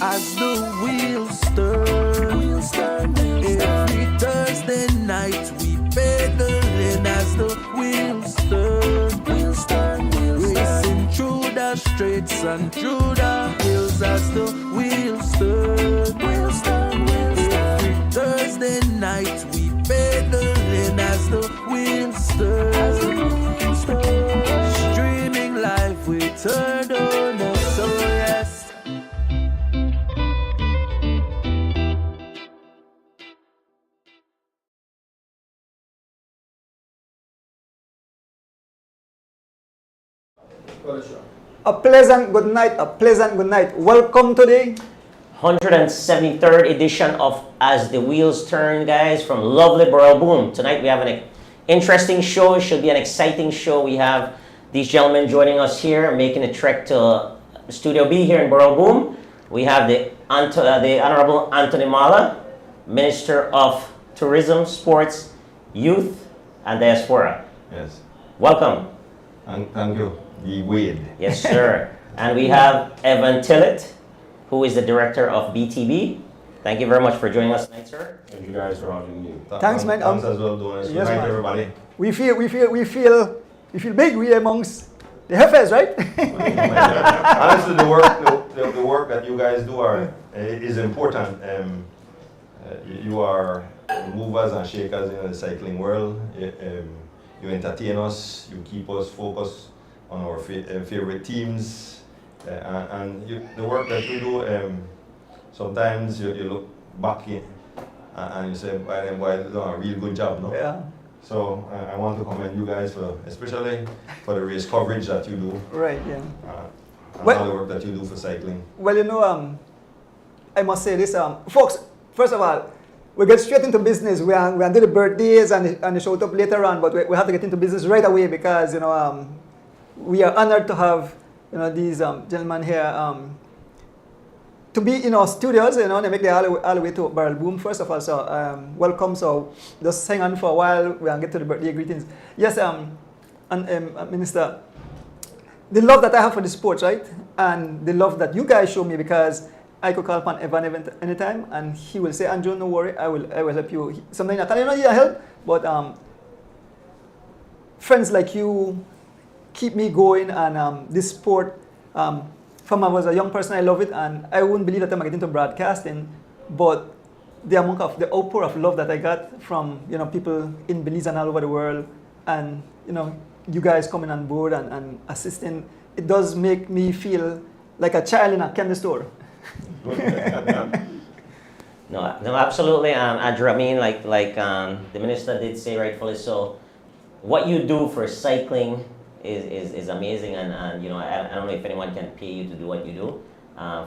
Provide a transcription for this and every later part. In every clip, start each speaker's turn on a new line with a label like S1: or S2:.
S1: as the wheels turn. Every Thursday night we pedaling as the wheels turn. Racing through the streets and through the hills as the wheels turn. Every Thursday night we pedaling as the wheels turn. Streaming live we turn on us, so yes.
S2: A pleasant good night. Welcome to the
S3: 173rd edition of As the Wheels Turn, guys, from lovely Borough Boom. Tonight we have an interesting show. It should be an exciting show. We have these gentlemen joining us here, making a trek to Studio B here in Borough Boom. We have the Honorable Anthony Mala, Minister of Tourism, Sports, Youth, and Diaspora.
S4: Yes.
S3: Welcome.
S4: Thank you. The Wade.
S3: Yes, sir. And we have Evan Tillett, who is the Director of BTB. Thank you very much for joining us tonight, sir.
S4: Thank you guys for having me.
S2: Thanks, man.
S4: Thanks as well, doing it.
S2: Yes,
S4: Good night,
S2: man.
S4: everybody.
S2: we feel big. We amongst the heifers, right?
S4: Honestly, the work that you guys do is important. You are movers and shakers in the cycling world. You entertain us. You keep us focused on our favorite teams. The work that you do, sometimes you look back in and you say, boy, they're doing a real good job, no?
S2: Yeah.
S4: So I want to commend you guys especially for the race coverage that you do.
S2: Right. Yeah.
S4: And
S2: Well-
S4: all the work that you do for cycling.
S2: Well, I must say this, folks. First of all, we get straight into business. We are do the birthdays and the show up later on, but we have to get into business right away because we are honored to have these gentlemen here to be in our studios. They make the all the way to Borough Boom. First of all, so welcome. So just hang on for a while. We'll get to the birthday greetings. Yes, Minister, the love that I have for the sports, right, and the love that you guys show me, because I could call upon Evan anytime, and he will say, "Andrew, no worry, I will help you." Sometimes I cannot need help, but friends like you keep me going, and this sport. From I was a young person, I love it, and I wouldn't believe that I'm getting into broadcasting, but the outpour of love that I got from people in Belize and all over the world, and you guys coming on board and assisting, it does make me feel like a child in a candy store.
S3: No, absolutely, Andrew. I mean, like the minister did say, rightfully so, what you do for cycling is amazing, and I don't know if anyone can pay you to do what you do,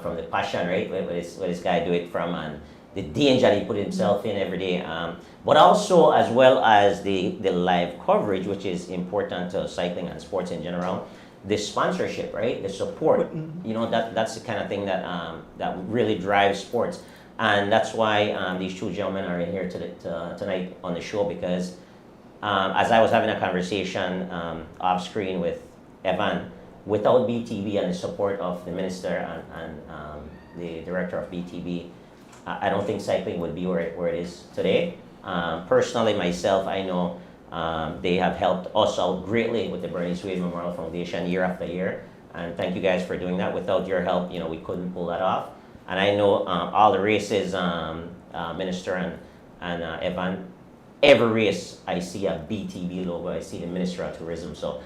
S3: from the passion, right, where this guy do it from, and the danger he put himself in every day, but also as well as the live coverage, which is important to cycling and sports in general. The sponsorship, right, the support, that's the kind of thing that really drives sports, and that's why these two gentlemen are in here tonight on the show, because as I was having a conversation off screen with Evan, without BTB and the support of the minister and the director of BTB, I don't think cycling would be where it is today. Personally, myself, I know they have helped us out greatly with the Bernice Wade Memorial Foundation year after year, and thank you guys for doing that. Without your help, we couldn't pull that off. And I know all the races, Minister and Evan, every race I see a BTB logo, I see the Minister of Tourism. So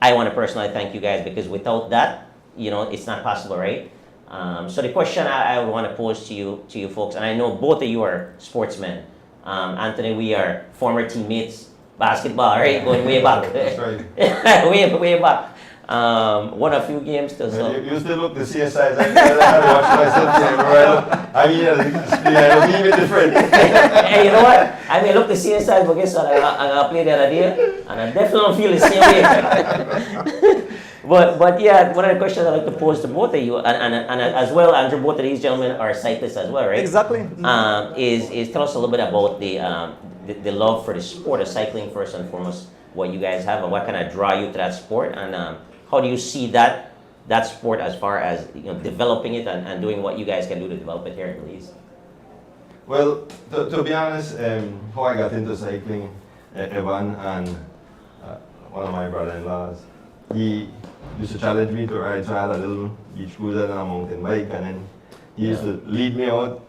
S3: I want to personally thank you guys, because without that, it's not possible, right? So the question I would want to pose to you folks, and I know both of you are sportsmen. Anthony, we are former teammates, basketball, right? Going way back.
S4: That's right.
S3: way back. Won a few games too. So.
S4: You still look the same size. I watch myself. I mean, I don't even different.
S3: Hey, you know what? I may look the same size, but guess what? I played the other day, and I definitely don't feel the same way. But yeah, one of the questions I'd like to pose to both of you, and as well, Andrew, both of these gentlemen are cyclists as well, right?
S2: Exactly.
S3: Is tell us a little bit about the love for the sport of cycling, first and foremost, what you guys have, and what kind of draw you to that sport, and how do you see that that sport as far as developing it and doing what you guys can do to develop it here in Belize?
S4: Well, to be honest, how I got into cycling, Evan and one of my brother-in-laws, he used to challenge me to ride. So I had a little beach cruiser and a mountain bike, and then he used to lead me out,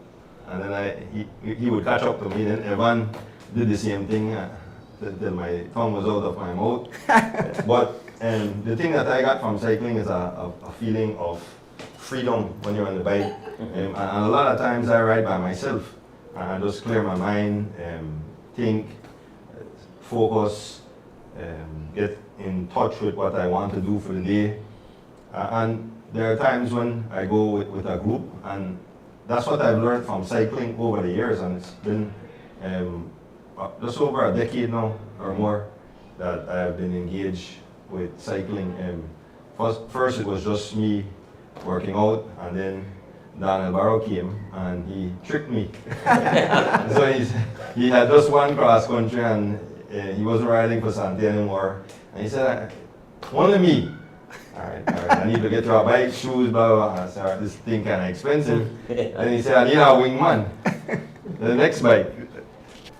S4: and then he would catch up to me. Then Evan did the same thing till my tongue was out of my mouth. But the thing that I got from cycling is a feeling of freedom when you're on the bike. And a lot of times I ride by myself. And I just clear my mind, think, focus, get in touch with what I want to do for the day. And there are times when I go with a group, and that's what I've learned from cycling over the years. And it's been just over a decade now or more that I've been engaged with cycling. First it was just me working out, and then Daniel Barrow came and he tricked me. So he had just one cross country, and he wasn't riding for Sante anymore. And he said, only me. All right, I need to get you a bike, shoes, blah, blah, blah. I said, all right, this thing kind of expensive. Then he said, I need a wingman. The next bike.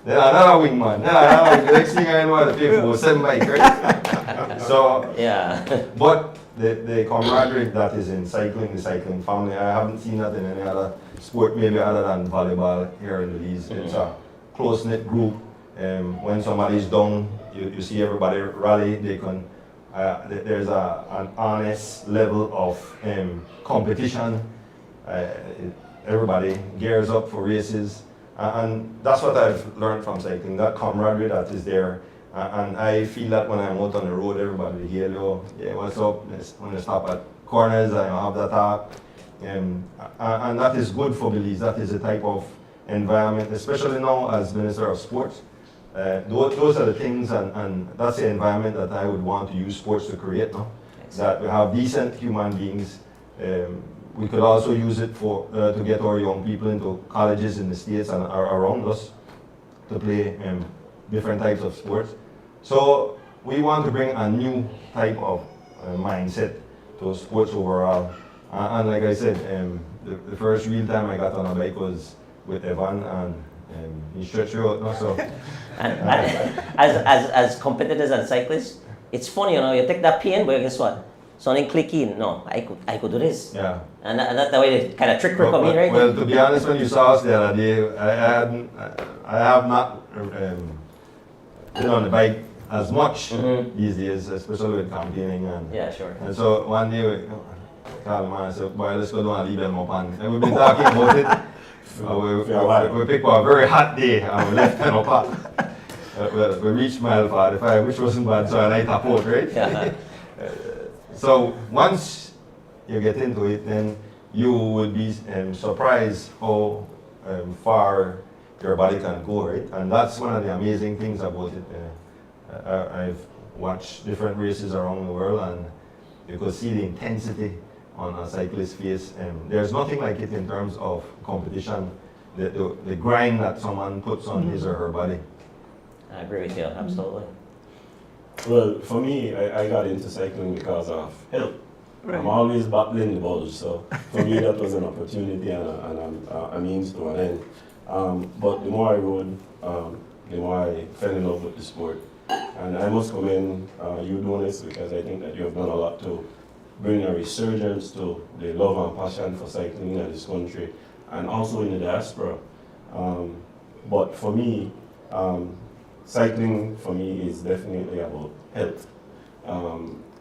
S4: Then another wingman. Then the next thing I know, I had to pay for 7 bikes, right? So,
S3: Yeah.
S4: but the camaraderie that is in cycling, the cycling family, I haven't seen that in any other sport, maybe other than volleyball here in Belize. It's a close-knit group. When somebody's down, you see everybody rally. They can. There's an honest level of competition. Everybody gears up for races, and that's what I've learned from cycling. That camaraderie that is there. And I feel that when I'm out on the road, everybody will hail you, yeah, what's up? When you stop at corners, I have that talk. And that is good for Belize. That is the type of environment, especially now as Minister of Sports. Those are the things, and that's the environment that I would want to use sports to create now. That we have decent human beings. We could also use it for to get our young people into colleges in the States and around us to play different types of sports. So we want to bring a new type of mindset to sports overall. And like I said, the first real time I got on a bike was with Evan, and he stretched you out. No? So,
S3: And as competitors and cyclists, it's funny, you take that pain, but guess what? Something click in. No, I could do this.
S4: yeah.
S3: And that's the way they kind of trick me, right?
S4: Well, to be honest, when you saw us the other day, I have not been on the bike as much these days, especially with campaigning.
S3: Yeah, sure.
S4: And so one day, we called man and said, boy, let's go down and leave them up. And we've been talking about it. We picked a very hot day and we left them up. We reached mile 45, which wasn't bad, so I like a port, right?
S3: Yeah.
S4: So once you get into it, then you will be surprised how far your body can go, right? And that's one of the amazing things about it. I've watched different races around the world, and you could see the intensity on a cyclist's face. There's nothing like it in terms of competition, the grind that someone puts on his or her body.
S3: I agree with you, absolutely.
S5: Well, for me, I got into cycling because of health.
S2: Right.
S5: I'm always battling the bulge, so for me that was an opportunity and a means to an end. But the more I rode, the more I fell in love with the sport. And I must commend you doing this, because I think that you have done a lot to bring a resurgence to the love and passion for cycling in this country, and also in the diaspora. But for me, cycling for me is definitely about health.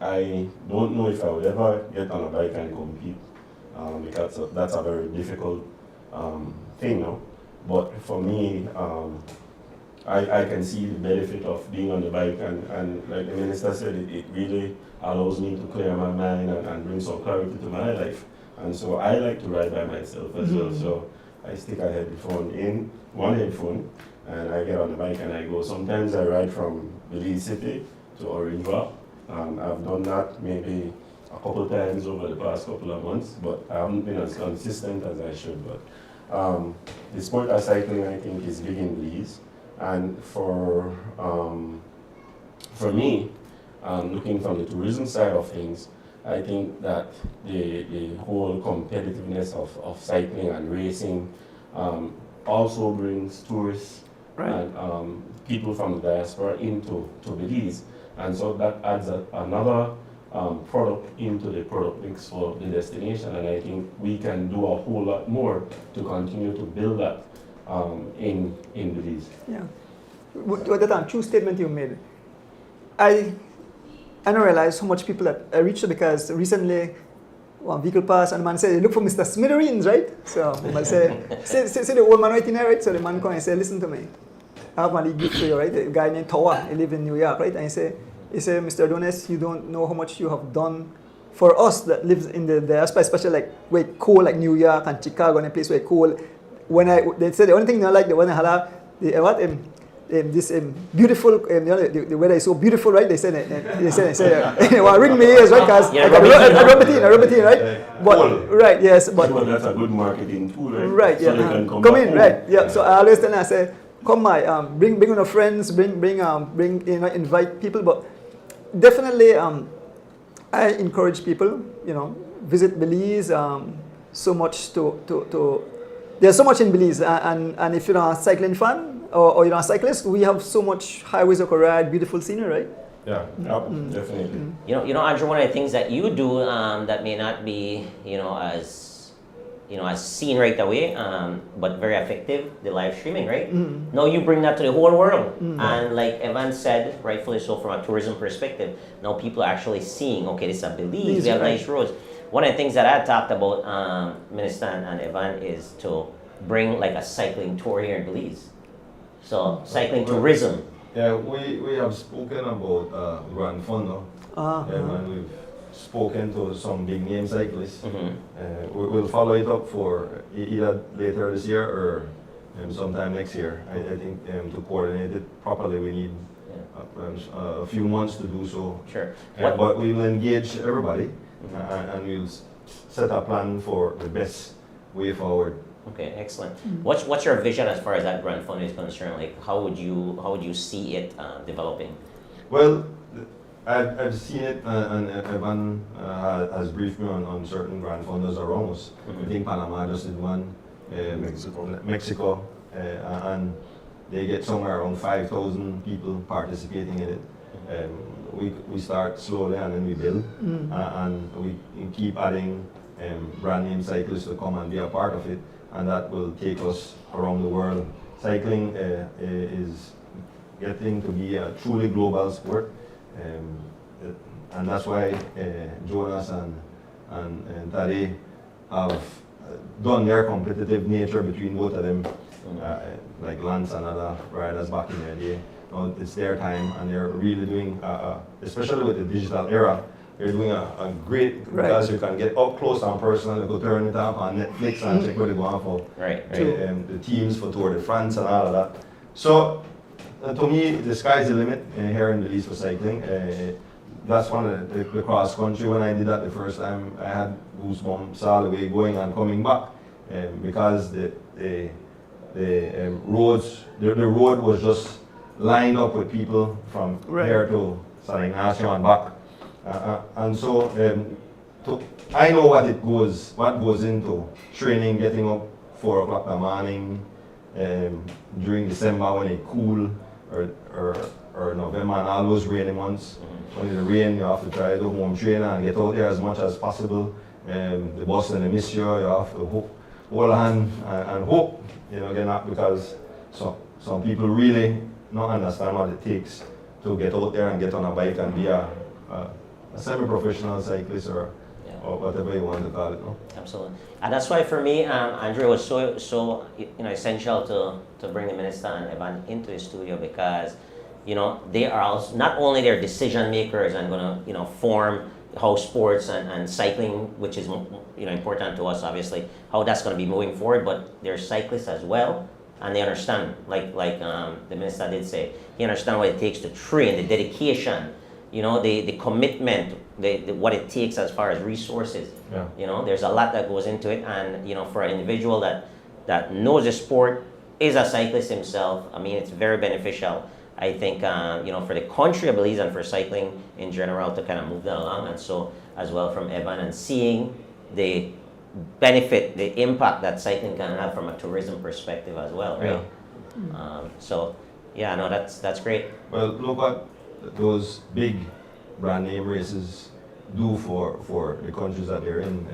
S5: I don't know if I would ever get on a bike and compete, because that's a very difficult thing now. But for me, I can see the benefit of being on the bike, and like the minister said, it really allows me to clear my mind and bring some clarity to my life. And so I like to ride by myself as well. So I stick a headphone in, one headphone, and I get on the bike and I go. Sometimes I ride from Belize City to Orangeville. I've done that maybe a couple times over the past couple of months, but I haven't been as consistent as I should. But the sport of cycling, I think, is big in Belize. And for me, looking from the tourism side of things, I think that the whole competitiveness of cycling and racing also brings tourists
S2: Right.
S5: and people from the diaspora into Belize. And so that adds another product into the product mix for the destination. And I think we can do a whole lot more to continue to build that in Belize.
S2: Yeah. With that true statement you made, I don't realize how much people that I reached because recently one vehicle passed and the man said, look for Mr. Smithereens, right? So I say the old man right in there, right? So the man come and say, listen to me. I have one gift for you, right? A guy named Towa, he lives in New York, right? And he said, Mr. Adonis, you don't know how much you have done for us that lives in the diaspora, especially like where it's cold, like New York and Chicago, and a place where it's cold. They said the only thing they like, the one this beautiful, the weather is so beautiful, right? They said, well, ring me ears, right? Because
S3: Yeah,
S2: Robertine, right? But,
S4: Cool.
S2: right, yes, but
S5: Well, that's a good marketing tool, right?
S2: right,
S5: So
S2: yeah.
S5: they can come
S2: Come
S5: back
S2: in,
S5: home.
S2: right? Yeah. So I always tell them, I say, come bring your friends, invite people. But definitely, I encourage people, visit Belize. So much there's so much in Belize, and if you're a cycling fan or you're a cyclist, we have so much highways of ride, beautiful scenery, right?
S4: Yeah.
S5: Yep, definitely.
S3: You know, Andrew, one of the things that you do that may not be, as seen right away, but very effective, the live streaming, right? Now you bring that to the whole world. And like Evan said, rightfully so from a tourism perspective, now people are actually seeing, okay, this is a Belize, we have
S2: right.
S3: nice roads. One of the things that I talked about, Minister and Evan, is to bring like a cycling tour here in Belize. So cycling tourism.
S4: Yeah, we have spoken about Grand Fondo, and we've spoken to some big name cyclists. We'll follow it up for either later this year or sometime next year. I think to coordinate it properly, we need a few months to do so.
S3: Sure.
S4: But we will engage everybody and we'll set a plan for the best way forward.
S3: Okay, excellent. What's your vision as far as that Grand Fund is concerned? Like, how would you see it developing?
S4: Well, I've seen it, and Evan has briefed me on certain Grand Funders around us. I think Panama just did one, Mexico, and they get somewhere around 5,000 people participating in it. We start slowly and then we build, and we keep adding brand name cyclists to come and be a part of it, and that will take us around the world. Cycling is getting to be a truly global sport, and that's why Jonas and Tade have done their competitive nature between both of them, like Lance and other riders back in their day. Now it's their time, and they're really doing, especially with the digital era, they're doing a great, because you can get up close and personal, you go turn it up on Netflix and check what they're going for.
S3: Right.
S4: The teams for Tour de France and all of that. So, to me, the sky's the limit here in Belize for cycling. That's one of the cross country. When I did that the first time, I had goosebumps all the way going and coming back, because the road was just lined up with people from here to San Ignacio and back. And so I know what goes into training, getting up 4 o'clock in the morning during December when it's cool, or November and all those rainy months. When it's rain, you have to try to home train and get out there as much as possible. The bus and the miss you have to hold hand and hope, get up, because some people really not understand what it takes to get out there and get on a bike and be a semi-professional cyclist or whatever you want to call it. No?
S3: Absolutely. And that's why for me, Andrew, it was so essential to bring the Minister and Evan into the studio, because they are also, not only they're decision makers and going to form how sports and cycling, which is important to us obviously, how that's going to be moving forward, but they're cyclists as well, and they understand, like the Minister did say, he understands what it takes to train, the dedication, the commitment, what it takes as far as resources. There's a lot that goes into it, and for an individual that knows the sport, is a cyclist himself, I mean, it's very beneficial, I think, for the country of Belize and for cycling in general to kind of move that along. And so as well from Evan, and seeing the benefit, the impact that cycling can have from a tourism perspective as well, right? So, yeah, no, that's great.
S4: Well, look what those big brand name races do for the countries that they're in.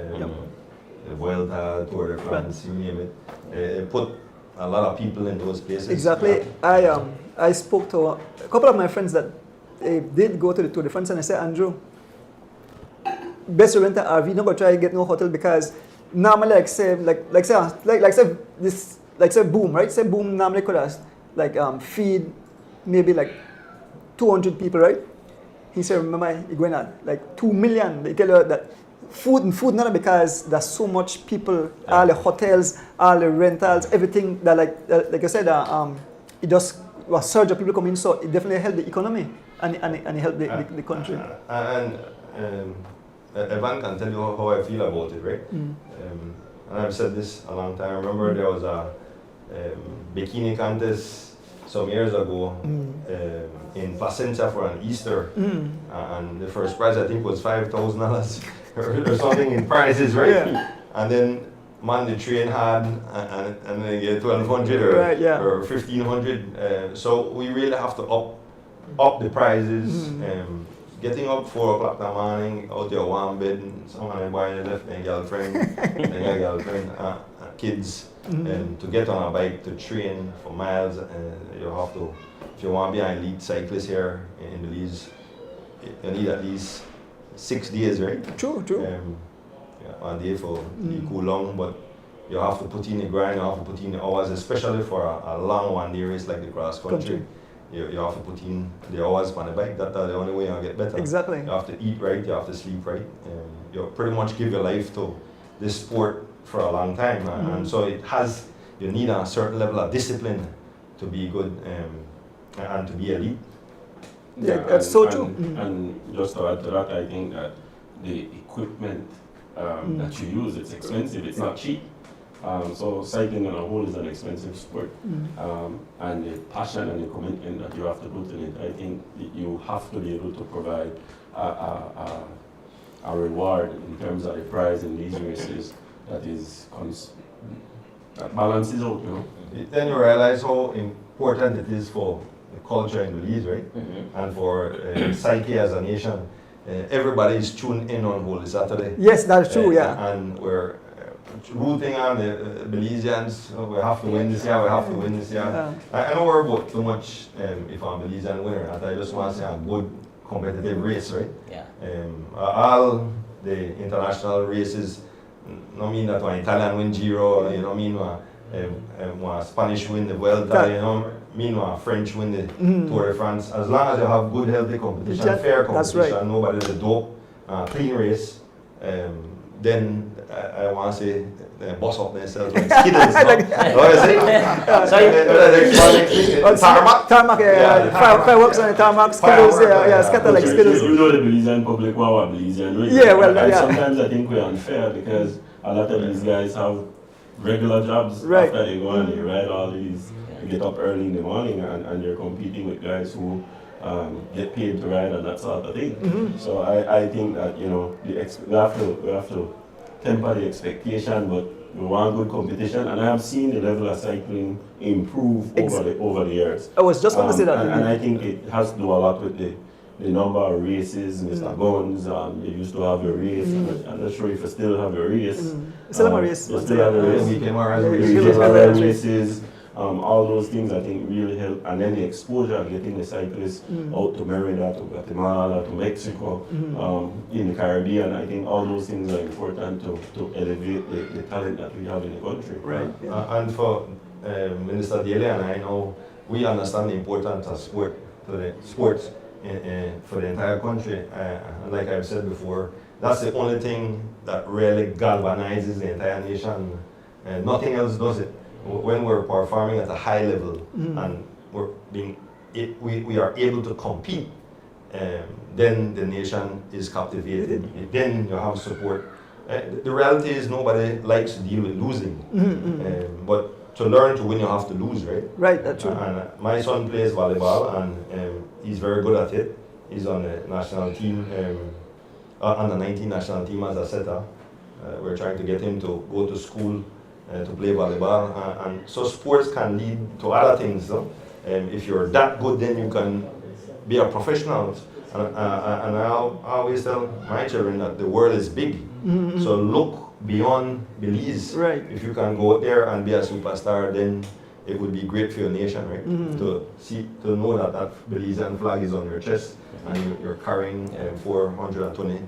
S4: The Vuelta, Tour de France, you name it. It put a lot of people in those places.
S2: Exactly. I spoke to a couple of my friends that did go to the Tour de France, and I said, Andrew, best to rent an RV, not go try to get no hotel, because normally say Boom, right? Say Boom normally could have feed maybe like 200 people, right? He said, remember, you're going at like 2 million. They tell you that food, not because there's so much people, all the hotels, all the rentals, everything that like I said, it just was surge of people coming, so it definitely helped the economy and it helped the country.
S4: And Evan can tell you how I feel about it, right? And I've said this a long time. I remember there was a bikini contest some years ago in Placentia for an Easter, and the first prize I think was $5,000 or something in prizes, right?
S2: Yeah.
S4: And then man the train hard and they get 1,200 or 1,500. So we really have to up the prizes. Getting up 4 o'clock in the morning, out your warm bed, and someone buying left their girlfriend, kids, and to get on a bike to train for miles. You have to, if you want to be an elite cyclist here in Belize, you need at least 6 days, right?
S2: True.
S4: 1 day for you cool long, but you have to put in the grind, you have to put in the hours, especially for a long 1 day race like the cross country. You have to put in the hours on the bike. That's the only way you'll get better.
S2: Exactly.
S4: You have to eat right, you have to sleep right. You pretty much give your life to this sport for a long time. And so you need a certain level of discipline to be good and to be elite.
S2: Yeah, that's so true.
S5: And just to add to that, I think that the equipment that you use, it's expensive, it's not cheap. So cycling on a whole is an expensive sport, and the passion and the commitment that you have to put in it, I think you have to be able to provide a reward in terms of the prize in these races that balances out, you know.
S4: Then you realize how important it is for the culture in Belize, right? And for Psyche as a nation. Everybody is tuned in on Holy Saturday.
S2: Yes, that's true, yeah.
S4: And we're rooting on the Belizeans. We have to win this year, we have to win this year. I don't worry about too much if I'm a Belizean winner. I just want to see a good competitive race, right?
S3: Yeah.
S4: All the international races, no mean that one Italian win Giro, you know, mean one Spanish win the Vuelta, you know, mean one French win the Tour de France. As long as you have good, healthy competition, fair competition,
S2: right.
S4: nobody's a dope, clean race, then I want to say boss up themselves like Skittles.
S2: Tarmac, fireworks on the tarmac, Skittles, scatter like Skittles.
S5: You know the Belizean public, wow, Belizean, right?
S2: Yeah, well,
S5: and
S2: yeah.
S5: sometimes I think we're unfair because a lot of these guys have regular jobs
S2: Right.
S5: after they go and they ride all these, they get up early in the morning and they're competing with guys who get paid to ride and that sort of thing. So I think that, you know, we have to temper the expectation, but we want good competition, and I have seen the level of cycling improve over the years.
S2: I was just going to say that.
S5: And I think it has to do a lot with the number of races. Mr. Guns, you used to have a race. I'm not sure if you still have a race.
S2: Still have a race.
S5: You still have a race.
S4: Weekend
S5: Races. All those things I think really help, and then the exposure of getting the cyclists out to Merida, to Guatemala, to Mexico, in the Caribbean. I think all those things are important to elevate the talent that we have in the country.
S2: Right. Yeah.
S4: And for Minister Daly and I know, we understand the importance of sports for the entire country. And like I've said before, that's the only thing that really galvanizes the entire nation. Nothing else does it. When we're performing at a high level and we are able to compete, then the nation is captivated. Then you have support. The reality is nobody likes to deal with losing, but to learn to win you have to lose, right?
S2: Right, that's true.
S4: And my son plays volleyball and he's very good at it. He's on the national team. under 19 national team as a setter. We're trying to get him to go to school to play volleyball. And so sports can lead to other things. Though. If you're that good, then you can be a professional. And I always tell my children that the world is big. So look beyond Belize.
S2: Right.
S4: If you can go out there and be a superstar, then it would be great for your nation, right? To know that Belizean flag is on your chest and you're carrying 420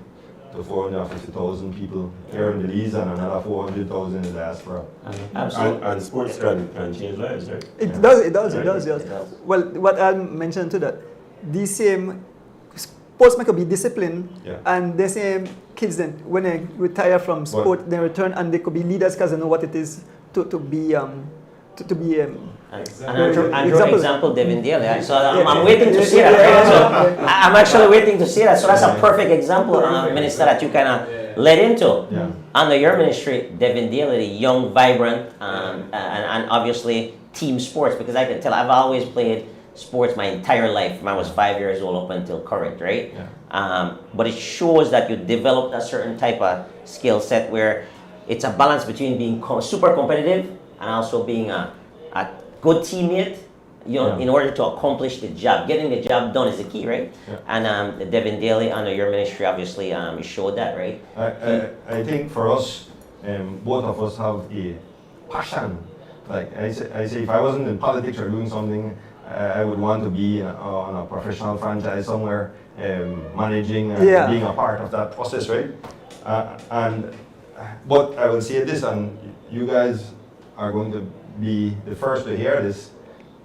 S4: to 450,000 people here in Belize and another 400,000 in the diaspora.
S3: Absolutely.
S5: And sports can change lives, right?
S2: It does, yes.
S3: It does.
S2: Well, what I mentioned to that, these same sports could be discipline,
S4: Yeah.
S2: and the same kids then, when they retire from sport, they return and they could be leaders because they know what it is to be
S3: Andrew example, Devin Daly. So I'm
S2: Yeah.
S3: waiting to see
S2: Yeah,
S3: that. Right? So
S2: yeah.
S3: I'm actually waiting to see that. So that's a perfect example, Minister, that you kind of led into.
S4: Yeah.
S3: Under your ministry, Devin Daly, the young, vibrant, and obviously team sports, because I can tell I've always played sports my entire life from I was 5 years old up until current, right?
S4: Yeah.
S3: But it shows that you developed a certain type of skill set where it's a balance between being super competitive and also being a good teammate, in order to accomplish the job. Getting the job done is the key, right?
S4: Yeah.
S3: And Devin Daly, under your ministry, obviously, you showed that, right?
S4: I think for us, both of us have a passion. Like I say, if I wasn't in politics or doing something, I would want to be on a professional franchise somewhere, managing and being a part of that process, right? But I will say this, and you guys are going to be the first to hear this,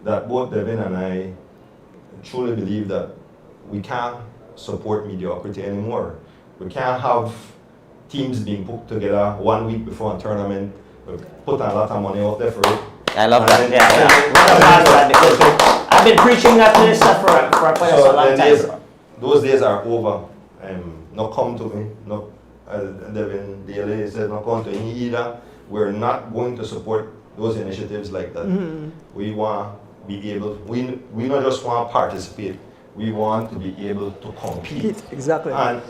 S4: that both Devin and I truly believe that we can't support mediocrity anymore. We can't have teams being put together 1 week before a tournament, put a lot of money out there for it.
S3: I love that. Yeah. Because I've been preaching that to this stuff for quite a long time.
S4: Those days are over. Not come to me. Not Devin Daly said not come to me either. We're not going to support those initiatives like that. We want to be able. We not just want to participate. We want to be able to compete.
S2: Exactly.
S4: And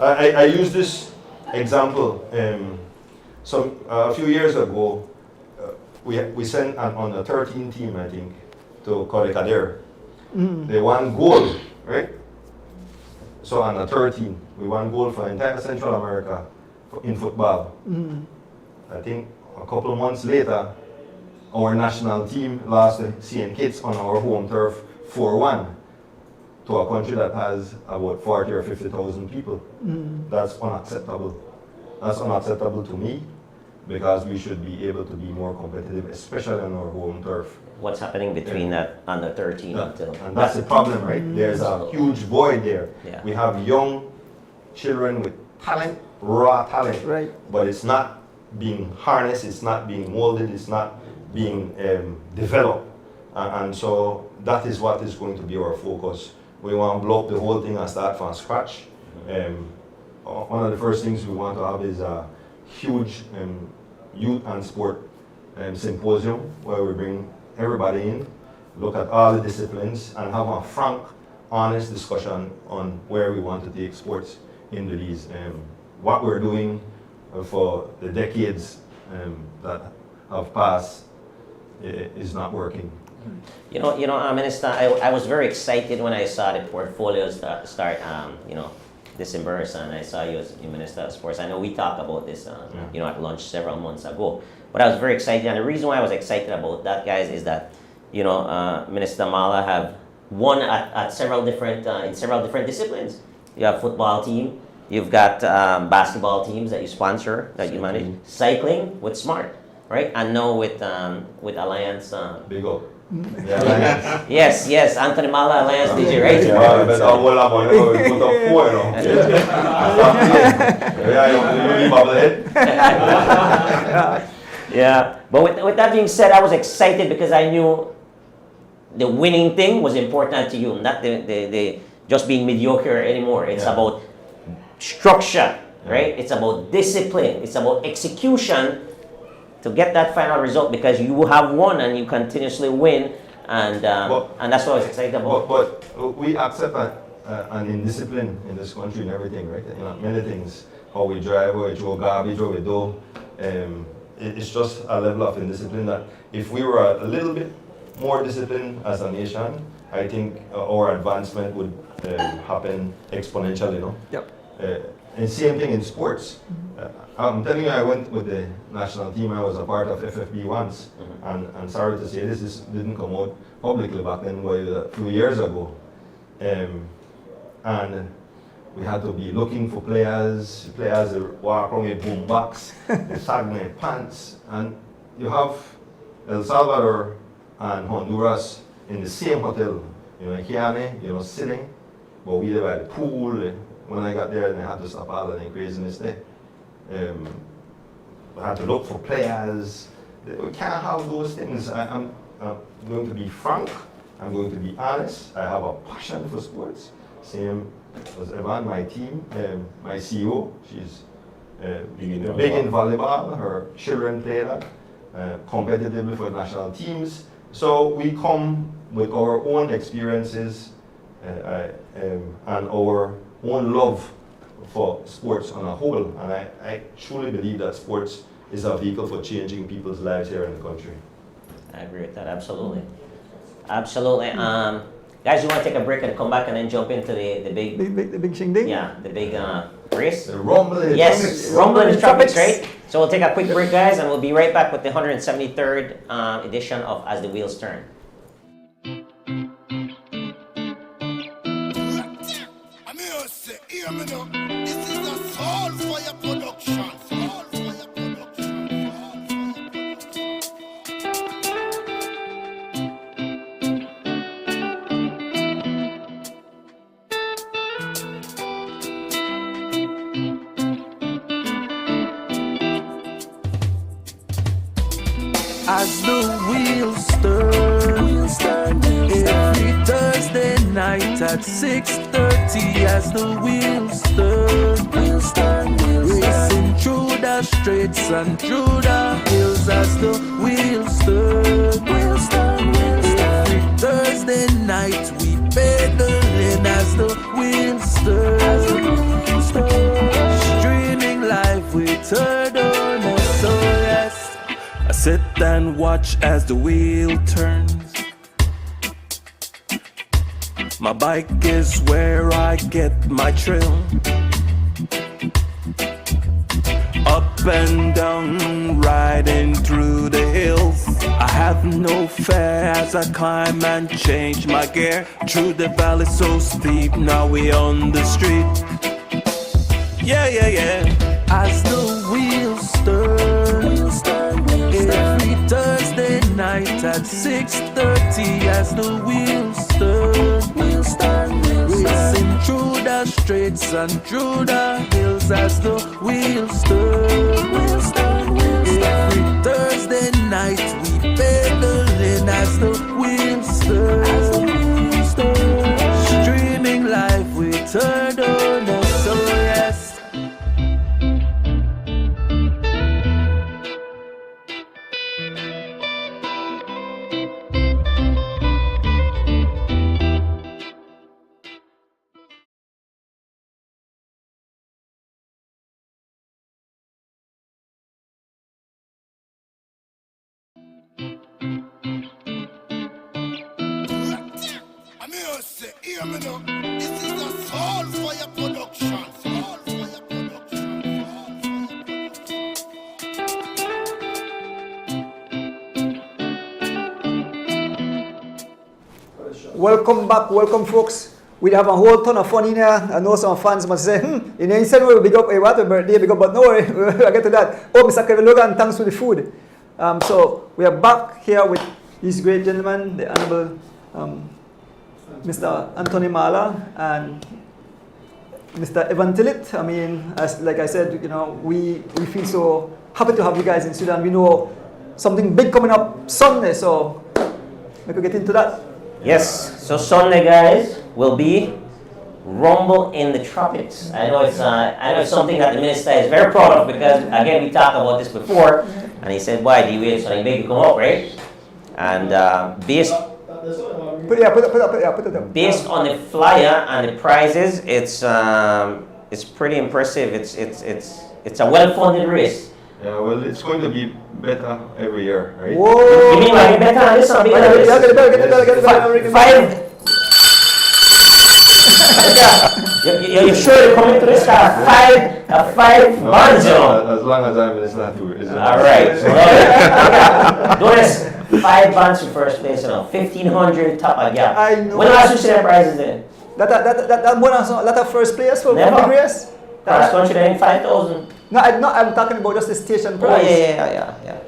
S4: I use this example. A few years ago, we sent on the 13 team, I think, to Kodekader. They won gold, right? So on the 13, we won gold for entire Central America in football. I think a couple of months later, our national team lost to St. Kitts on our home turf 4-1 to a country that has about 40 or 50,000 people. That's unacceptable. That's unacceptable to me, because we should be able to be more competitive, especially on our home turf.
S3: What's happening between that under 13 until...
S4: And that's the problem, right? There's a huge void there.
S3: Yeah.
S4: We have young children with talent, raw talent,
S2: Right.
S4: but it's not being harnessed, it's not being molded, it's not being developed. And so that is what is going to be our focus. We want to blow up the whole thing and start from scratch. One of the first things we want to have is a huge youth and sport symposium where we bring everybody in, look at all the disciplines, and have a frank, honest discussion on where we want to take sports in Belize. What we're doing for the decades that have passed is not working.
S3: You know, Minister, I was very excited when I saw the portfolio start this in Bursa, and I saw you as Minister of Sports. I know we talked about this, at lunch several months ago. But I was very excited, and the reason why I was excited about that, guys, is that Minister Mala have won at several different in several different disciplines. You have football team, you've got basketball teams that you sponsor, that you manage, cycling with Smart, right, and now with Alliance.
S4: Big up. Yeah, Alliance.
S3: Yes, Anthony Mala, Alliance DJ, right?
S4: Yeah, but I will have one. We put up 4,
S3: Yeah, but with that being said, I was excited because I knew the winning thing was important to you, not the just being mediocre anymore. It's about structure, right? It's about discipline. It's about execution to get that final result, because you have won and you continuously win, and that's what I was excited about.
S4: But we accept and indiscipline in this country and everything, right? You know, many things, how we drive, how we throw garbage, how we do. It's just a level of indiscipline that if we were a little bit more disciplined as a nation, I think our advancement would happen exponentially, you know?
S2: Yep.
S4: And same thing in sports. I'm telling you, I went with the national team. I was a part of FFB once, and sorry to say this didn't come out publicly back then, a few years ago. And we had to be looking for players that walk around with boom box, sagging their pants, and you have El Salvador and Honduras in the same hotel, you know, Kiane, you know, sitting, but we live at the pool. When I got there, and I had to stop all of the craziness there. I had to look for players. We can't have those things. I'm going to be frank. I'm going to be honest. I have a passion for sports. Same as Evan, my team, my CEO. She's big in volleyball. Her children play that competitively for national teams. So we come with our own experiences and our own love for sports on a whole, and I truly believe that sports is a vehicle for changing people's lives here in the country.
S3: I agree with that, absolutely. Absolutely. Guys, you want to take a break and come back and then jump into the big...
S2: The big shingding?
S3: Yeah, the big race?
S4: The Rumble in the
S3: Yes,
S4: Tropics.
S3: Rumble in the Tropics, right? So we'll take a quick break, guys, and we'll be right back with the 173rd edition of As the Wheels Turn.
S1: This is a Soul Fire production. Soul Fire production. As the wheels turn, every Thursday night at 6:30. As the wheels turn, racing through the streets and through the hills. As the wheels turn, every Thursday night we pedaling. As the wheels turn, streaming live with Turner. So yes, I sit and watch as the wheel turns. My bike is where I get my thrill. Up and down, riding through the hills. I have no fear as I climb and change my gear. Through the valley so steep, now we on the street. Yeah, yeah, yeah. As the wheels turn, every Thursday night at 6:30. As the wheels turn, racing through the streets and through the hills. As the wheels turn, every Thursday night we pedaling. As the wheels turn, streaming live with Turner. So yes. This is a Soul Fire production. Soul Fire production.
S2: Welcome back, welcome folks. We have a whole ton of fun in here. I know some fans must say, in the instant we'll big up a what a birthday, big up, but no worry, we'll get to that. Oh, Mr. Kevin Logan, thanks for the food. So we are back here with this great gentleman, the Honorable Mr. Anthony Mala and Mr. Evan Tillett. I mean, like I said, you know, we feel so happy to have you guys in Sudan. We know something big coming up Sunday, so we could get into that.
S3: Yes, so Sunday, guys, will be Rumble in the Tropics. I know it's something that the minister is very proud of because, again, we talked about this before, and he said, why do you wait so they make you come up, right? And based
S2: Put it up.
S3: Based on the flyer and the prizes, it's pretty impressive. It's a well-funded race.
S4: Yeah, well, it's going to be better every year, right?
S2: Whoa!
S3: You mean like better than this or bigger than
S2: Yeah,
S3: this?
S2: get it better.
S3: Five. You're sure you're coming to this car? Five
S4: No,
S3: bands, you know?
S4: as long as I'm in this tour.
S3: All right. So, notice 5 bands for first place, you know. 1,500 top of gap.
S2: I know.
S3: When last you see the prizes then?
S2: That bonus, that of first place for
S3: Never.
S2: big race?
S3: Cross country then 5,000.
S2: No, I'm talking about just the station
S3: Oh
S2: price.
S3: yeah.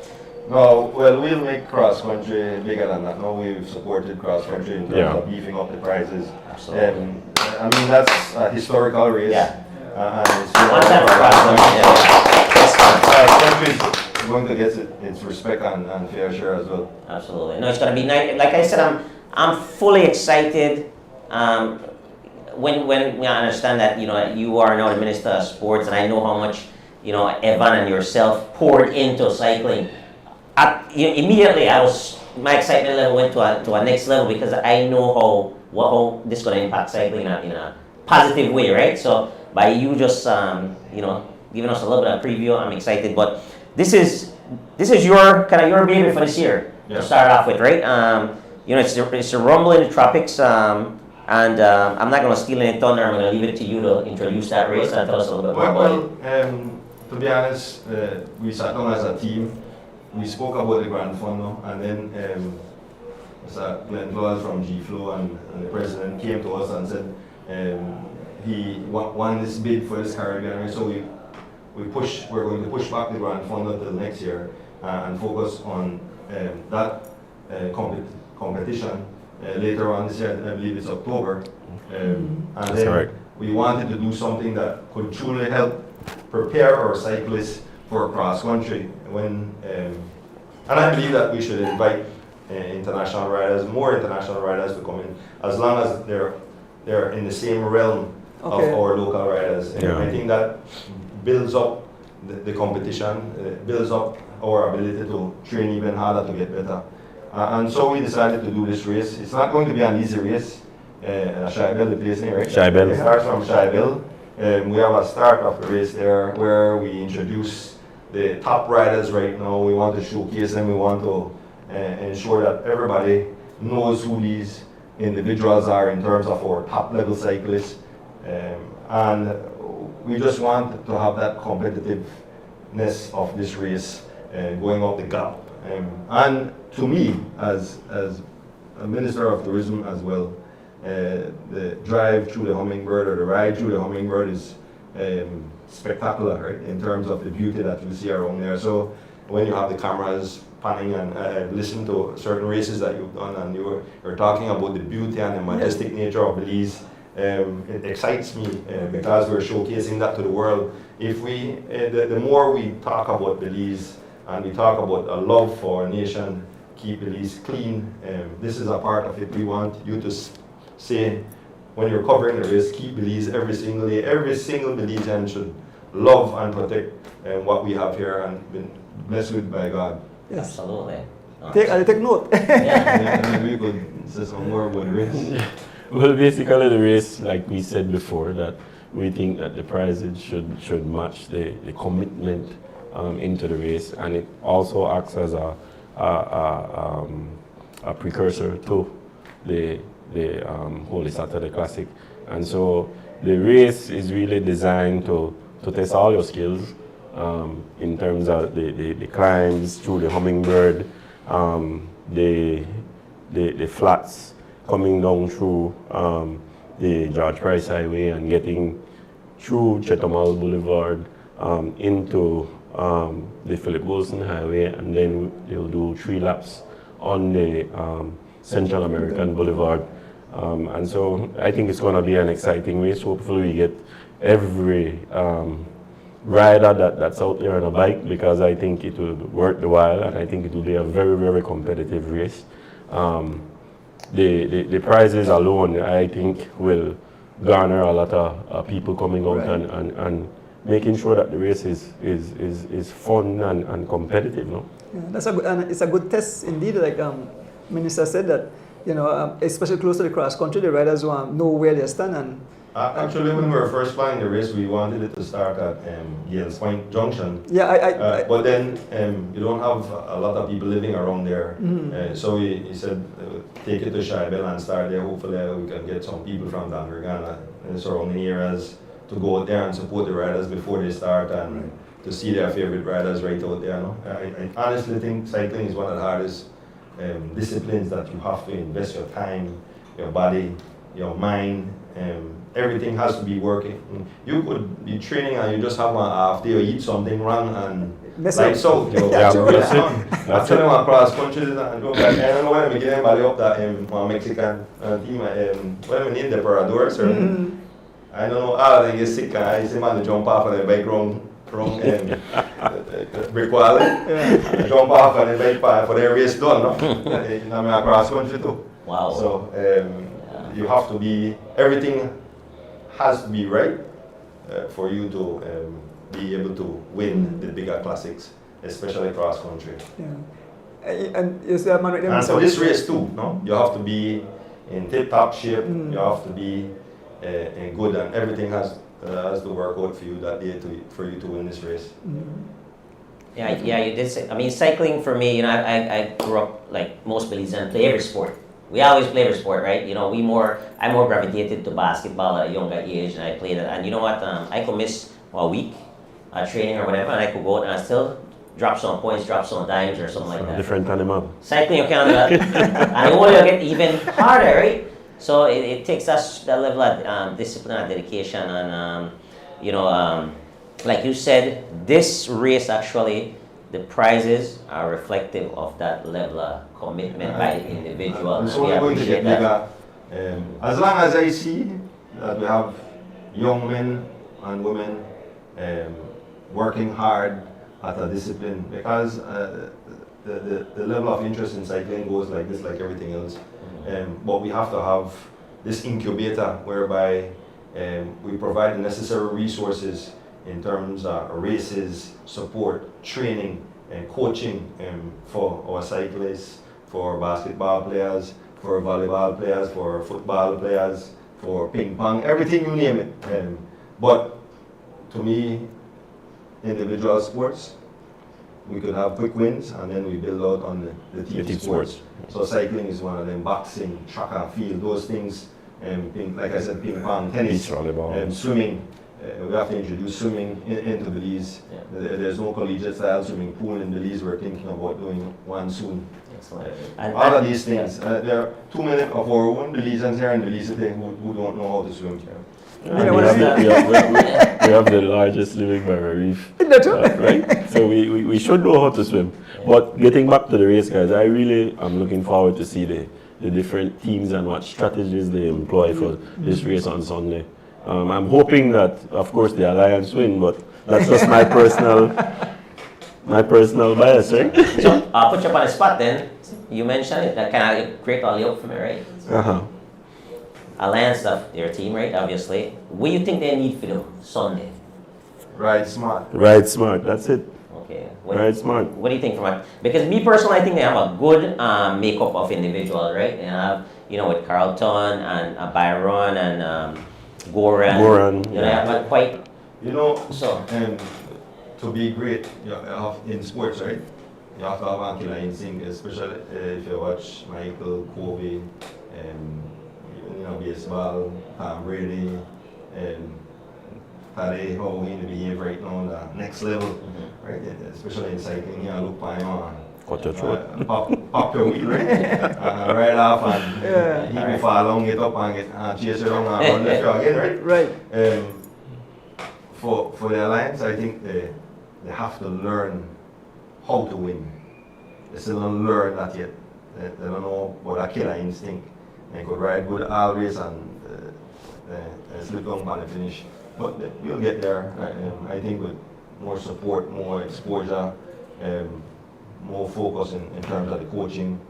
S4: No, well, we'll make cross country bigger than that. No, we've supported cross country in terms of beefing up the prizes.
S3: Absolutely.
S4: I mean, that's a historical race.
S3: Yeah.
S4: And it's
S3: One time for cross country.
S4: cross country is going to get its respect and fair share as well.
S3: Absolutely. No, it's gonna be nice. Like I said, I'm fully excited. When I understand that you are now the Minister of Sports, and I know how much Evan and yourself poured into cycling. Immediately, my excitement level went to a next level because I know how this is gonna impact cycling in a positive way, right? So by you just giving us a little bit of preview, I'm excited. But this is your baby for this year to start off with, right? It's a Rumble in the Tropics. I'm not going to steal any thunder. I'm going to leave it to you to introduce that race and tell us a little bit more about it.
S4: To be honest, we sat down as a team. We spoke about the Grand Fondo, and then Mr. Glenn Flores from G-Flow and the president came to us and said he won this bid for this Caribbean race. So we're going to push back the Grand Fondo till next year and focus on that competition. Later on this year, I believe it's October, and then
S5: correct.
S4: We wanted to do something that could truly help prepare our cyclists for cross country. And I believe that we should invite international riders, more international riders to come in, as long as they're in the same realm of our local riders. And I think that builds up the competition, builds up our ability to train even harder to get better. And so we decided to do this race. It's not going to be an easy race. Shybel, the place name, right?
S5: Shybel.
S4: It starts from Shybel. We have a start of the race there where we introduce the top riders right now. We want to showcase them. We want to ensure that everybody knows who these individuals are in terms of our top level cyclists. And we just want to have that competitiveness of this race going out the gap. And to me, as a Minister of Tourism as well, the drive through the Hummingbird or the ride through the Hummingbird is spectacular, right, in terms of the beauty that you see around there. So when you have the cameras panning and listen to certain races that you've done and you're talking about the beauty and the majestic nature of Belize, it excites me because we're showcasing that to the world. If the more we talk about Belize and we talk about a love for our nation, keep Belize clean, this is a part of it. We want you to say, when you're covering the race, keep Belize every single day. Every single Belizean should love and protect what we have here and been blessed with by God.
S2: Yes.
S3: Absolutely.
S2: Take note.
S3: Yeah.
S4: And we could say some more about the race.
S5: Well, basically the race, like we said before, that we think that the prizes should match the commitment into the race, and it also acts as a precursor to the Holy Saturday Classic. And so the race is really designed to test all your skills in terms of the climbs through the Hummingbird, the flats coming down through the George Price Highway and getting through Chetamal Boulevard into the Philip Wilson Highway, and then they'll do 3 laps on the Central American Boulevard. And so I think it's going to be an exciting race. Hopefully we get every rider that's out there on a bike, because I think it will worth the while, and I think it will be a very, very competitive race. The prizes alone, I think, will garner a lot of people coming out and making sure that the race is fun and competitive. No?
S2: Yeah, that's a good, and it's a good test indeed. Like Minister said, that especially close to the cross country, the riders want to know where they stand and
S4: Actually, when we were first planning the race, we wanted it to start at Gales Point Junction.
S2: yeah,
S4: But then you don't have a lot of people living around there. So he said, take it to Shibel and start there. Hopefully we can get some people from Dangarigana and the surrounding areas to go out there and support the riders before they start and to see their favorite riders right out there. No? I honestly think cycling is one of the hardest disciplines that you have to invest your time, your body, your mind. Everything has to be working. You could be training and you just have a half day or eat something wrong and
S2: Mess
S4: lights
S2: up.
S4: out. You know,
S5: Yeah,
S4: really
S5: that's it.
S4: fun.
S5: That's
S4: Actually, my cross country, I don't know when I get anybody up that Mexican team, when I name the Paradores, or I don't know, they get sick and I see man jump off on the bike wrong brick wall, jump off on the bike for their race done, no? In my cross country too.
S3: Wow.
S4: So you have to be, everything has to be right for you to be able to win the bigger classics, especially cross country.
S2: yeah. And you see a man right there.
S4: And for this race too, no, you have to be in tip-top shape. You have to be in good, and everything has to work out for you that day for you to win this race.
S3: Yeah, you did say. I mean, cycling for me, I grew up like most Belizeans, play every sport. We always play every sport, right? I more gravitated to basketball at a younger age, and I played it. And you know what? I could miss a week training or whatever, and I could go out and I still drop some points, drop some dimes or something like that.
S5: Different animal.
S3: Cycling, you can't do that. And it will get even harder, right? So it takes us that level of discipline and dedication, and like you said, this race actually, the prizes are reflective of that level of commitment by the individual.
S4: It's
S3: And we
S4: only going to
S3: appreciate
S4: get
S3: that.
S4: bigger. As long as I see that we have young men and women working hard at a discipline, because the level of interest in cycling goes like this, like everything else. But we have to have this incubator whereby we provide the necessary resources in terms of races, support, training, and coaching for our cyclists, for basketball players, for volleyball players, for football players, for ping pong, everything you name it. But to me, individual sports, we could have quick wins and then we build out on the team sports. So cycling is one of them, boxing, track and field, those things, like I said, ping pong, tennis,
S5: Beach volleyball.
S4: swimming. We have to introduce swimming into Belize. There's no collegiate style swimming pool in Belize. We're thinking about doing one soon.
S3: Excellent.
S4: All of these things. There are too many of our own Belizeans here in Belize today who don't know how to swim.
S5: And we have the largest living barrier reef, right? So we should know how to swim. But getting back to the race, guys, I really am looking forward to see the different teams and what strategies they employ for this race on Sunday. I'm hoping that, of course, the Alliance win, but that's just my personal bias, right?
S3: So I'll put you up on the spot then. You mentioned it, that kind of create all the hope for me, right?
S5: Uh-huh.
S3: Alliance, their team, right? Obviously. What do you think they need for the Sunday?
S4: Right, smart.
S5: Right, smart. That's it.
S3: Okay.
S5: Right, smart.
S3: What do you think from it? Because me personally, I think they have a good makeup of individuals, right? They have, with Carlton and Byron and Goran. They have quite. So.
S4: To be great, you have in sports, right? You have to have a killer instinct, especially if you watch Michael, Kobe, baseball, Tom Brady, Paddy, how he behave right now, the next level, right? Especially in cycling, look by him.
S5: Cut your throat.
S4: Pop your wheel, right? Right off, and he will fall down, get up, and chase around and run the show again, right?
S2: Right.
S4: For the Alliance, I think they have to learn how to win. They still don't learn that yet. They don't know about a killer instinct. They could ride good always and slip down on the finish. But we'll get there. I think with more support, more exposure, more focus in terms of the coaching.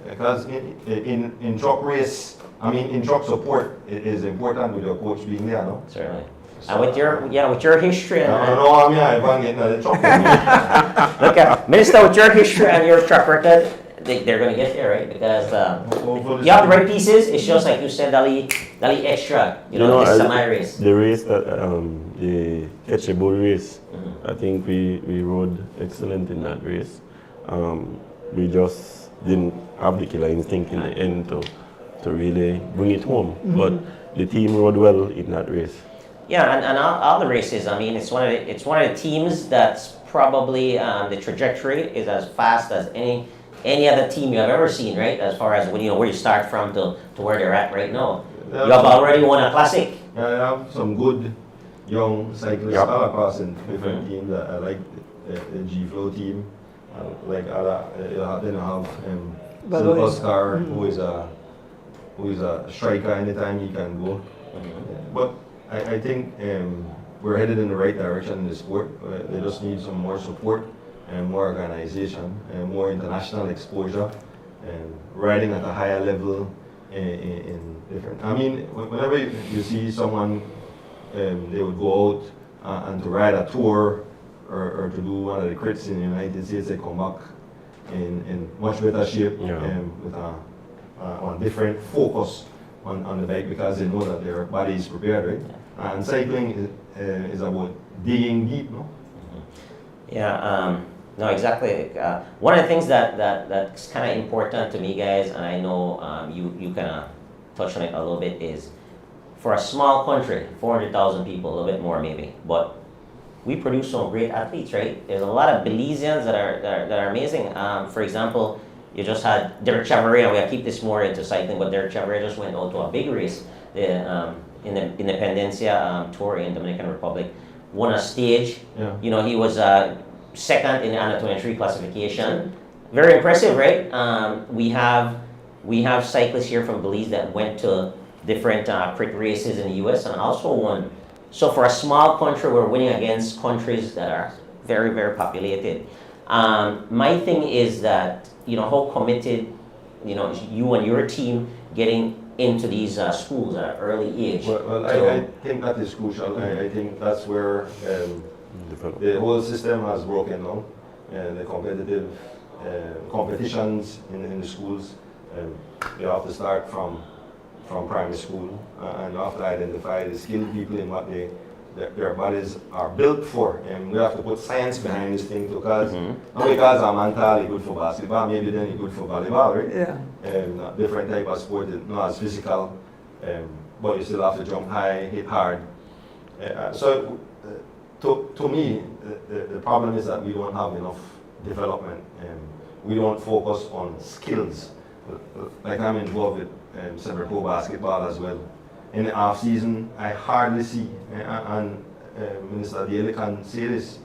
S4: Because in truck race, in truck support, it is important with your coach being there, no?
S3: Certainly. And with your history and
S4: I'm getting the truck.
S3: look, Minister, with your history and your track record, they're going to get there, right? Because
S4: Hopefully
S3: you have the right pieces. It's just like you said, Dali extra. You know, this is a my race.
S5: The race that the catchable race, I think we rode excellent in that race. We just didn't have the killer instinct in the end to really bring it home. But the team rode well in that race.
S3: Yeah, and all the races. I mean, it's one of the teams that's probably the trajectory is as fast as any other team you have ever seen, right? As far as where you start from to where they're at right now. You have already won a classic.
S4: I have some good young cyclists all across in different teams. I like the G-Flow team. Like then I have Oscar, who is a striker anytime he can go. But I think we're headed in the right direction in the sport. They just need some more support and more organization and more international exposure and riding at a higher level in different. I mean, whenever you see someone, they would go out and to ride a tour or to do one of the crits in the United States, they come back in much better shape with a different focus on the bike because they know that their body is prepared, right? And cycling is about digging deep, no?
S3: Yeah, no, exactly. One of the things that's kind of important to me, guys, and I know you kind of touched on it a little bit, is for a small country, 400,000 people, a little bit more maybe, but we produce some great athletes, right? There's a lot of Belizeans that are amazing. For example, you just had Derek Chavarria. We'll keep this more into cycling, but Derek Chavarria just went out to a big race in the Independencia Tour in Dominican Republic. Won a stage.
S4: Yeah.
S3: You know, he was second in the under 23 classification. Very impressive, right? We have cyclists here from Belize that went to different crit races in the U.S. and also won. So for a small country, we're winning against countries that are very, very populated. My thing is that, how committed, you and your team getting into these schools at an early age.
S4: Well, I think that is crucial. I think that's where the whole system has broken down. The competitive competitions in the schools, you have to start from primary school, and you have to identify the skilled people in what their bodies are built for. And we have to put science behind this thing because not because I'm mentally good for basketball, maybe then you're good for volleyball, right?
S2: Yeah.
S4: Different type of sport, not as physical, but you still have to jump high, hit hard. So to me, the problem is that we don't have enough development. We don't focus on skills. Like I'm involved with semi-pro basketball as well. In the off season, I hardly see, and Minister Daly can say this,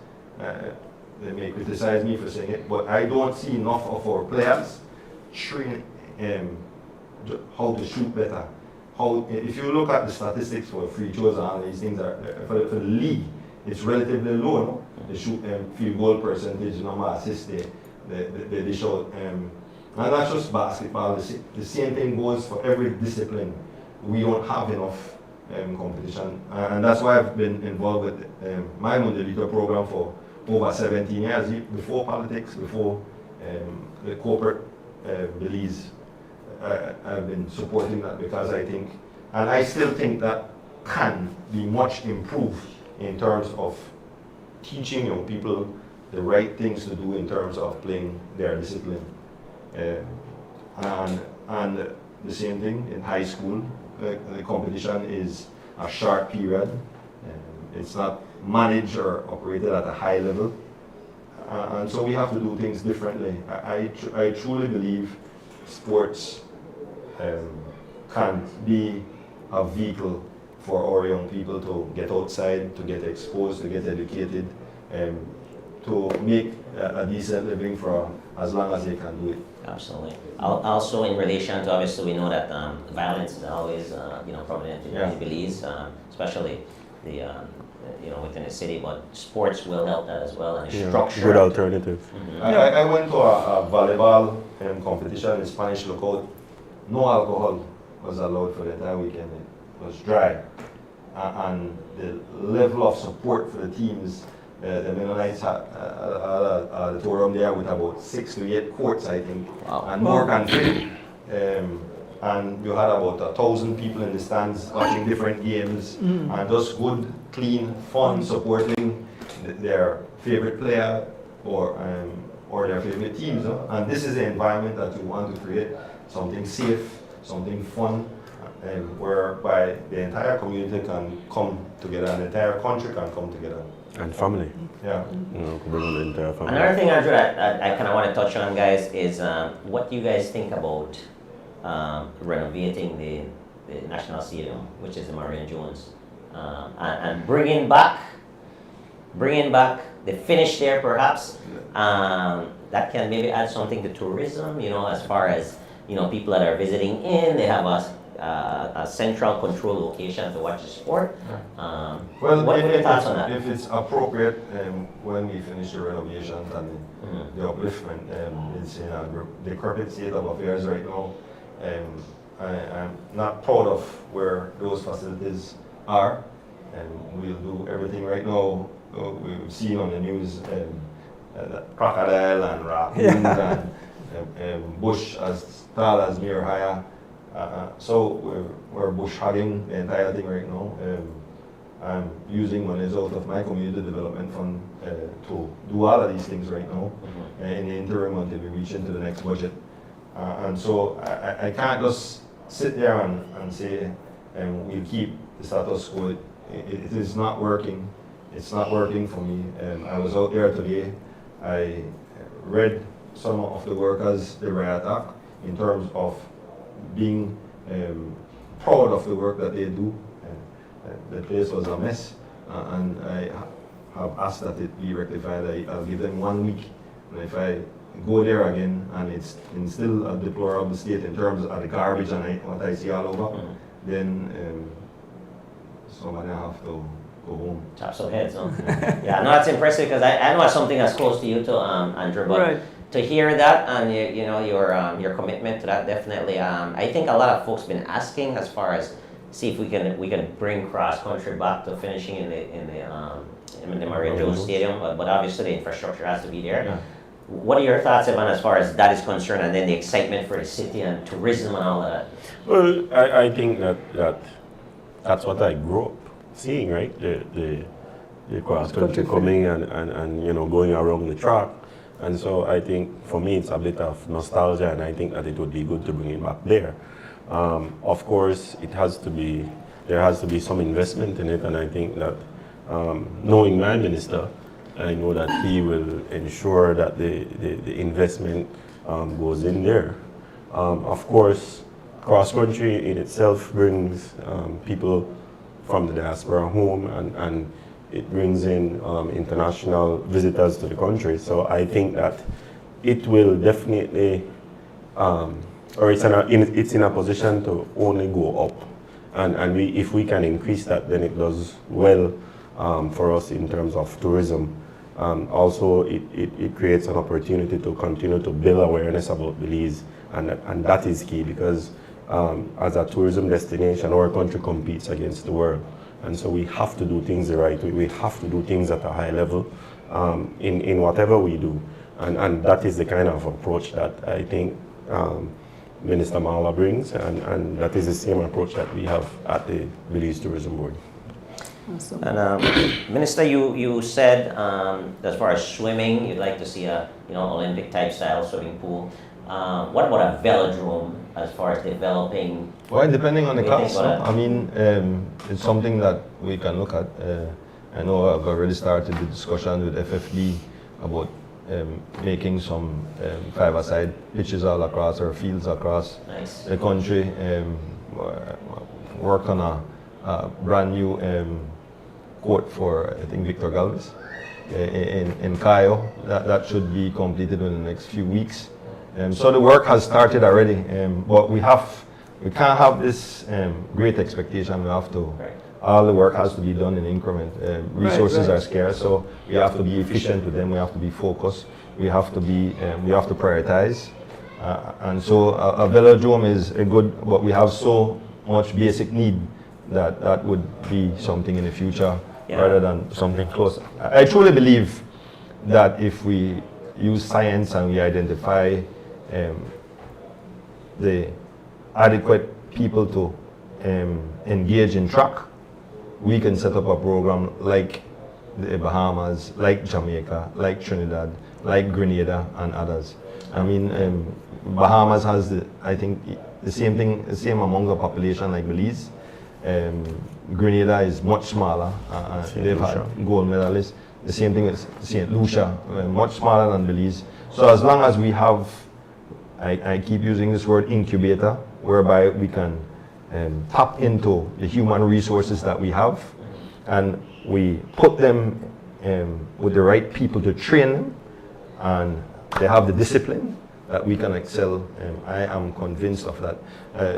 S4: they may criticize me for saying it, but I don't see enough of our players train how to shoot better. If you look at the statistics for free throws and all these things, for the league, it's relatively low, no? The shoot field goal percentage, number of assists they show. And not just basketball, the same thing goes for every discipline. We don't have enough competition. And that's why I've been involved with my Mundelito program for over 17 years, before politics, before the corporate Belize. I've been supporting that because I think, and I still think that can be much improved in terms of teaching young people the right things to do in terms of playing their discipline. And the same thing in high school. The competition is a short period. It's not managed or operated at a high level. And so we have to do things differently. I truly believe sports can be a vehicle for our young people to get outside, to get exposed, to get educated, to make a decent living for as long as they can do it.
S3: Absolutely. Also, in relation to, obviously, we know that violence is always, prominent in Belize, especially within the city. But sports will help that as well, and structure.
S5: Good alternative.
S4: I went to a volleyball competition in Spanish Lookout. No alcohol was allowed for the entire weekend. It was dry, and the level of support for the teams The Mennonites had an auditorium there with about 6 to 8 courts, I think,
S3: Wow.
S4: and more can fit. And you had about 1,000 people in the stands watching different games, and just good, clean, fun, supporting their favorite player or their favorite teams. No? And this is the environment that you want to create, something safe, something fun, whereby the entire community can come together, and the entire country can come together.
S5: And family.
S4: Yeah.
S5: You know, could bring the entire family.
S3: Another thing, Andrew, I kind of want to touch on, guys, is what do you guys think about renovating the National Stadium, which is the Marion Jones, and bringing back the finish there, perhaps. That can maybe add something to tourism, you know, as far as, you know, people that are visiting in, they have a central control location to watch the sport.
S4: Well,
S3: what are your thoughts on that?
S4: if it's appropriate, when we finish the renovations and the upliftment, it's in a decrepit state of affairs right now. I'm not proud of where those facilities are, and we'll do everything right now. We've seen on the news crocodile and raccoons and bush as tall as mere higher. So we're bush hogging the entire thing right now. I'm using monies out of my community development fund to do all of these things right now in the interim until we reach into the next budget. And so I can't just sit there and say we'll keep the status quo. It is not working. It's not working for me. I was out there today. I read some of the workers, the riot act, in terms of being proud of the work that they do. The place was a mess, and I have asked that it be rectified. I'll give them 1 week, and if I go there again and it's in still a deplorable state in terms of the garbage and what I see all over, then somebody have to go home.
S3: Chop some heads, no? Yeah, no, that's impressive, because I know it's something that's close to you too, Andrew, but
S2: Right.
S3: to hear that and you know your commitment to that, definitely. I think a lot of folks been asking as far as see if we can bring cross country back to finishing in the Marion Jones Stadium, but obviously the infrastructure has to be there.
S4: Yeah.
S3: What are your thoughts, Evan, as far as that is concerned, and then the excitement for the city and tourism and all that?
S5: Well, I think that's what I grew up seeing, right? The cross country coming and you know, going around the track. And so I think for me it's a bit of nostalgia, and I think that it would be good to bring it back there. Of course, there has to be some investment in it, and I think that knowing my minister, I know that he will ensure that the investment goes in there. Of course, cross country in itself brings people from the diaspora home, and it brings in international visitors to the country. So I think that it will definitely, or it's in a position to only go up. And if we can increase that, then it does well for us in terms of tourism. Also, it creates an opportunity to continue to build awareness about Belize, and that is key, because as a tourism destination, our country competes against the world. And so we have to do things the right way. We have to do things at a high level in whatever we do. And that is the kind of approach that I think Minister Mala brings, and that is the same approach that we have at the Belize Tourism Board.
S2: Awesome.
S3: And Minister, you said as far as swimming, you'd like to see a Olympic type style swimming pool. What about a velodrome as far as developing?
S4: Well, depending on the
S3: What do you
S4: cost,
S3: think about
S4: I mean, it's something that we can look at. I know I've already started the discussion with FFB about making some five-a-side pitches all across, or fields across
S3: Nice.
S4: the country. Work on a brand new court for, I think, Victor Galvez in Cayo. That should be completed in the next few weeks. So the work has started already, but we can't have this great expectation. We have to.
S3: Right.
S4: All the work has to be done in increment. Resources
S2: right.
S4: are scarce, so we have to be efficient with them. We have to be focused. We have to prioritize. And so a velodrome is a good, but we have so much basic need that would be something in the future
S3: Yeah.
S4: rather than something close. I truly believe that if we use science and we identify the adequate people to engage in track, we can set up a program like the Bahamas, like Jamaica, like Trinidad, like Grenada and others. I mean, Bahamas has, I think, the same thing, the same amount of population like Belize. Grenada is much smaller. They've had gold medalists. The same thing with St. Lucia, much smaller than Belize. So as long as we have, I keep using this word incubator, whereby we can tap into the human resources that we have, and we put them with the right people to train them, and they have the discipline that we can excel. I am convinced of that.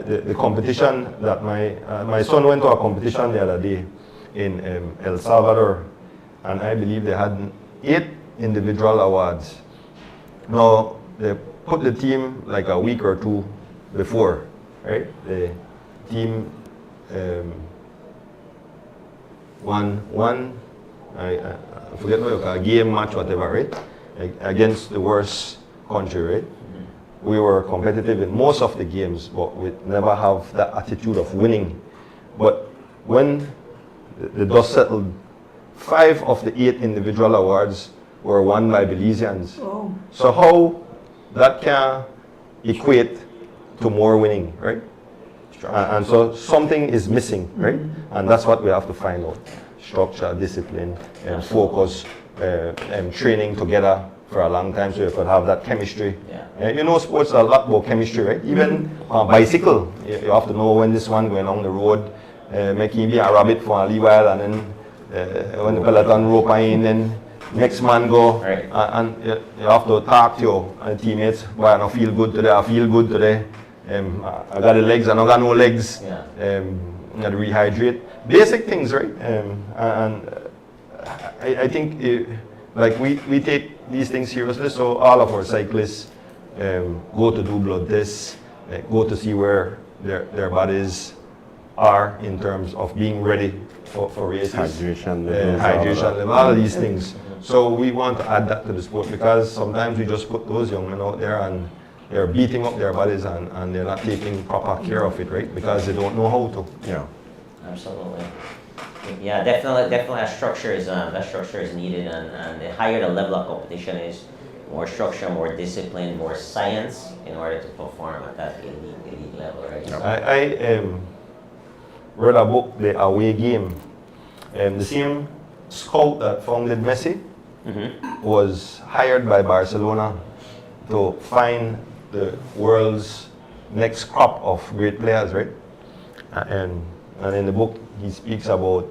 S4: The competition that my son went to a competition the other day in El Salvador, and I believe they had 8 individual awards. Now, they put the team like a week or 2 before, right? The team won, I forget what you call it, game match, whatever, right? Against the worst country, right? We were competitive in most of the games, but we never have that attitude of winning. But when the dust settled, 5 of the 8 individual awards were won by Belizeans.
S2: Oh.
S4: So how that can equate to more winning, right? And so something is missing, right? And that's what we have to find out. Structure, discipline, and focus, and training together for a long time so you could have that chemistry.
S3: Yeah.
S4: You know, sports are a lot about chemistry, right? Even bicycle, you have to know when this one going along the road, making be a rabbit for a little while, and then when the peloton rope in, then next man go,
S3: Right.
S4: and you have to talk to your teammates. Boy, I don't feel good today. I feel good today. I got the legs. I don't got no legs.
S3: Yeah.
S4: I got to rehydrate. Basic things, right? I think like we take these things seriously. So all of our cyclists go to do blood tests, go to see where their bodies are in terms of being ready for races.
S5: Hydration levels,
S4: Hydration level, all of these things. So we want to add that to the sport, because sometimes we just put those young men out there and they're beating up their bodies and they're not taking proper care of it, right? Because they don't know how to.
S5: Yeah.
S3: Absolutely. Yeah, definitely that structure is needed, and the higher the level of competition is, more structure, more discipline, more science in order to perform at that elite level, right? So,
S4: I read a book, The Away Game. The same scout that founded Messi was hired by Barcelona to find the world's next crop of great players, right? And in the book, he speaks about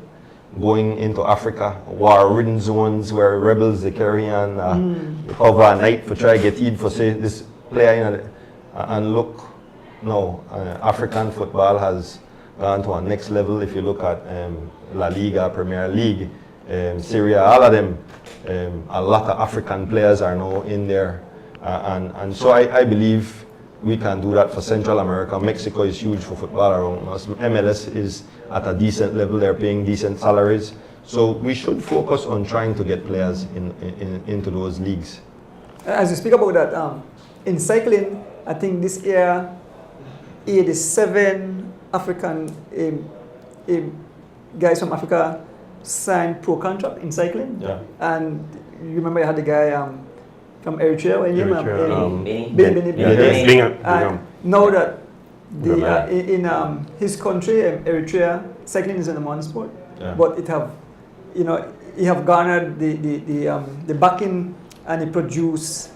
S4: going into Africa, war-ridden zones where rebels they carry on cover a night for try to get in for say this player, you know, and look, no, African football has gone to a next level. If you look at La Liga, Premier League, Syria, all of them, a lot of African players are now in there, and so I believe we can do that for Central America. Mexico is huge for football around us. MLS is at a decent level. They're paying decent salaries. So we should focus on trying to get players into those leagues.
S2: As you speak about that, in cycling, I think this year, 87 African guys from Africa signed pro contract in cycling.
S4: Yeah.
S2: And you remember you had the guy from Eritrea, when you
S5: Bingham.
S2: know that
S5: Bingham.
S2: in his country, Eritrea, cycling is an amount sport, but it have, he have garnered the backing, and it produce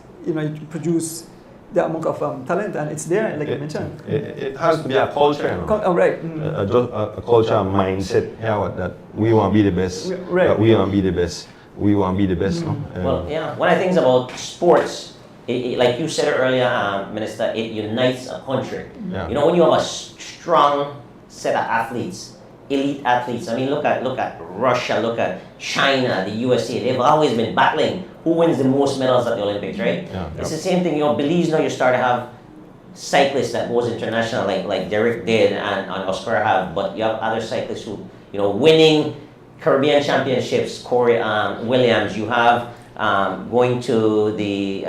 S2: the amount of talent, and it's there, like you mentioned.
S4: It has to be a culture, you know.
S2: Oh, right.
S4: A culture, a mindset, that we want to be the best.
S2: Right.
S4: That we want to be the best. We want to be the best. No?
S3: well, yeah. One of the things about sports, like you said earlier, Minister, it unites a country.
S4: Yeah.
S3: You know, when you have a strong set of athletes, elite athletes. I mean, look at Russia, look at China, the USA. They've always been battling who wins the most medals at the Olympics, right?
S4: Yeah.
S3: It's the same thing. Belize now you start to have cyclists that goes international, like Derek did and Oscar have, but you have other cyclists who, winning Caribbean Championships, Corey Williams. You have going to the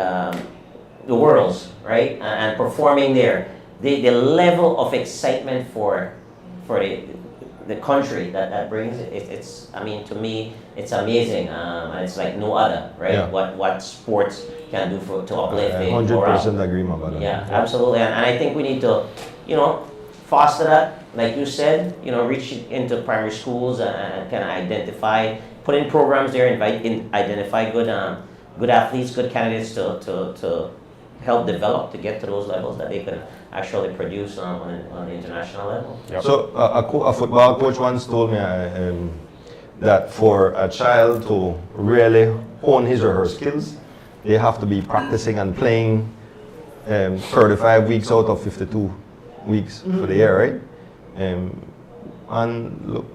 S3: Worlds, right, and performing there. The level of excitement for the country that brings it's I mean, to me it's amazing, and it's like no other, right?
S4: Yeah.
S3: What sports can do to uplift the
S4: 100%
S3: morale.
S4: agreement about that.
S3: Yeah, absolutely, and I think we need to, foster that, like you said, reach into primary schools and kind of identify, put in programs there, identify good athletes, good candidates to help develop to get to those levels that they could actually produce on the international level.
S4: So a football coach once told me that for a child to really hone his or her skills, they have to be practicing and playing 35 weeks out of 52 weeks for the year, right? And look,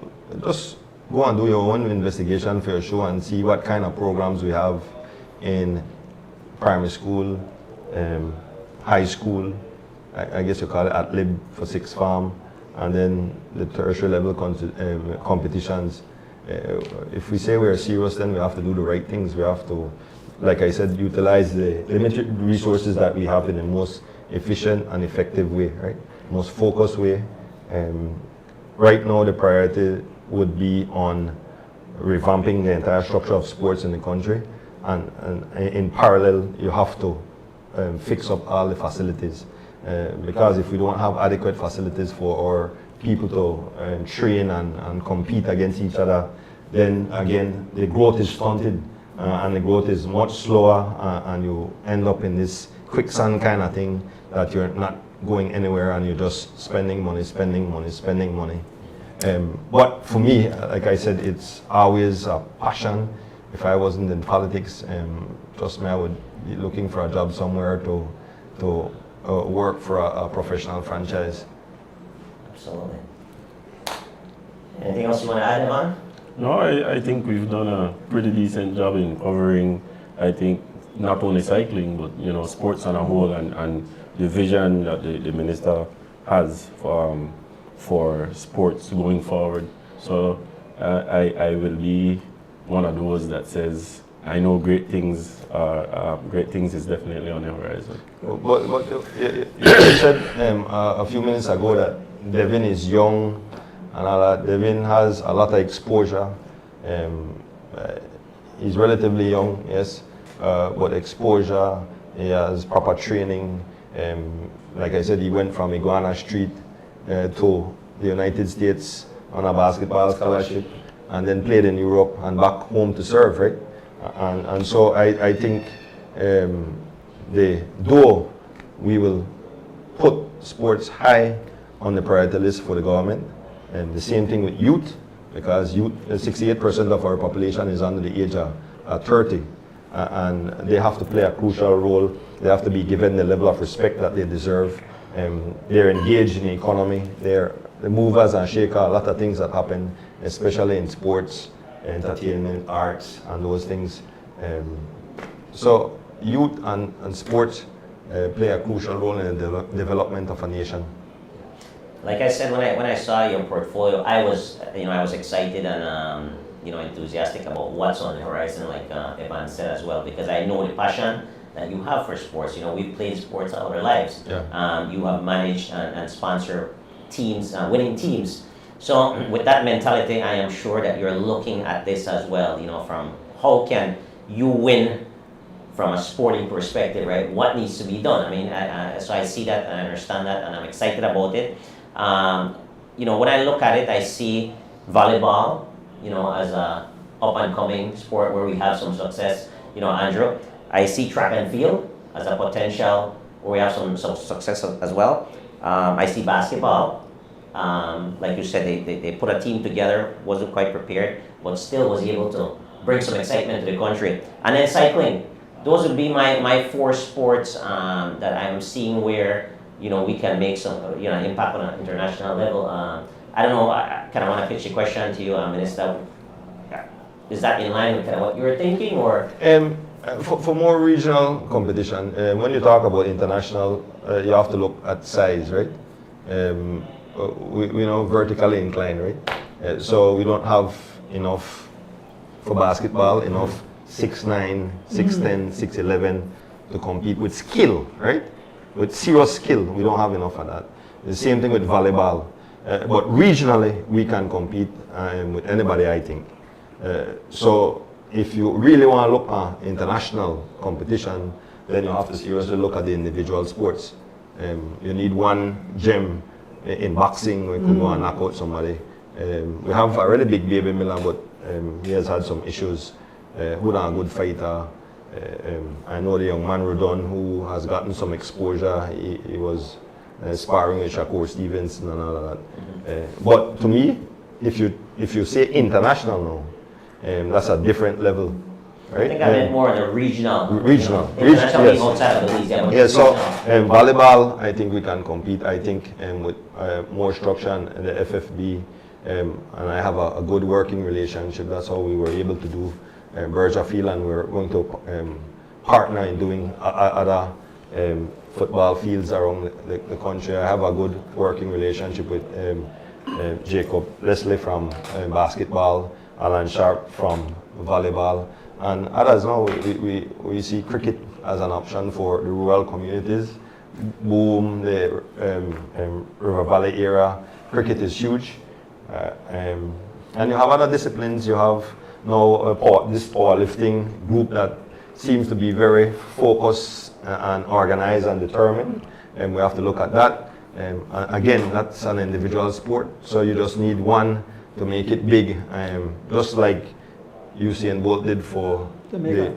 S4: just go and do your own investigation for your show and see what kind of programs we have in primary school, high school, I guess you call it at-lib for sixth form, and then the tertiary level competitions. If we say we're serious, then we have to do the right things. We have to, like I said, utilize the limited resources that we have in the most efficient and effective way, right? Most focused way. Right now, the priority would be on revamping the entire structure of sports in the country, and in parallel, you have to fix up all the facilities. Because if we don't have adequate facilities for our people to train and compete against each other, then again the growth is stunted, and the growth is much slower, and you end up in this quicksand kind of thing that you're not going anywhere and you're just spending money. But for me, like I said, it's always a passion. If I wasn't in politics, trust me, I would be looking for a job somewhere to work for a professional franchise.
S3: Absolutely. Anything else you want to add, Ivan?
S5: No, I think we've done a pretty decent job in covering, I think, not only cycling, but sports on a whole, and the vision that the minister has for sports going forward. So I will be one of those that says, I know great things is definitely on the horizon.
S4: But you said a few minutes ago that Devin is young and all that. Devin has a lot of exposure. He's relatively young, yes, but exposure. He has proper training. Like I said, he went from Iguana Street to the United States on a basketball scholarship, and then played in Europe and back home to serve, right? And so I think though we will put sports high on the priority list for the government, and the same thing with youth, because youth, 68% of our population is under the age of 30, and they have to play a crucial role. They have to be given the level of respect that they deserve. They're engaged in the economy. They're the movers and shakers, a lot of things that happen, especially in sports, entertainment, arts, and those things. So youth and sports play a crucial role in the development of a nation.
S3: Like I said, when I saw your portfolio, I was excited and enthusiastic about what's on the horizon, like Ivan said as well, because I know the passion that you have for sports. We've played sports all our lives.
S4: Yeah.
S3: You have managed and sponsored teams, winning teams. So with that mentality, I am sure that you're looking at this as well, from how can you win from a sporting perspective, right? What needs to be done? I mean, so I see that and I understand that, and I'm excited about it. When I look at it, I see volleyball, as a up-and-coming sport where we have some success, Andrew. I see track and field as a potential where we have some success as well. I see basketball. Like you said, they put a team together, wasn't quite prepared, but still was able to bring some excitement to the country. And then cycling. Those would be my four sports that I'm seeing where we can make some impact on an international level. I don't know. I kind of want to pitch a question to you, Minister. Is that in line with kind of what you were thinking, or?
S4: For more regional competition, when you talk about international, you have to look at size, right? We vertically inclined, right? So we don't have enough for basketball, enough 6'9", 6'10", 6'11" to compete with skill, right? With serious skill, we don't have enough of that. The same thing with volleyball. But regionally, we can compete with anybody, I think. So if you really want to look at international competition, then you have to seriously look at the individual sports. You need one gem in boxing, we could go and knock out somebody. We have a really big Baby Miller, but he has had some issues. Who's a good fighter. I know the young man Rodon, who has gotten some exposure. He was sparring with Shakur Stevenson and all of that. But to me, if you say international now, that's a different level, right?
S3: I think I meant more on the regional.
S4: Regional.
S3: International
S4: Yes.
S3: outside of the league.
S4: Yeah, so volleyball, I think we can compete. I think with more structure and the FFB, and I have a good working relationship. That's how we were able to do Berger Field, and we're going to partner in doing other football fields around the country. I have a good working relationship with Jacob Leslie from basketball, Alan Sharp from volleyball, and others now. We see cricket as an option for the rural communities. Boom, the River Valley area, cricket is huge. And you have other disciplines. You have now this powerlifting group that seems to be very focused and organized and determined, and we have to look at that. Again, that's an individual sport, so you just need one to make it big, just like Usain Bolt did for the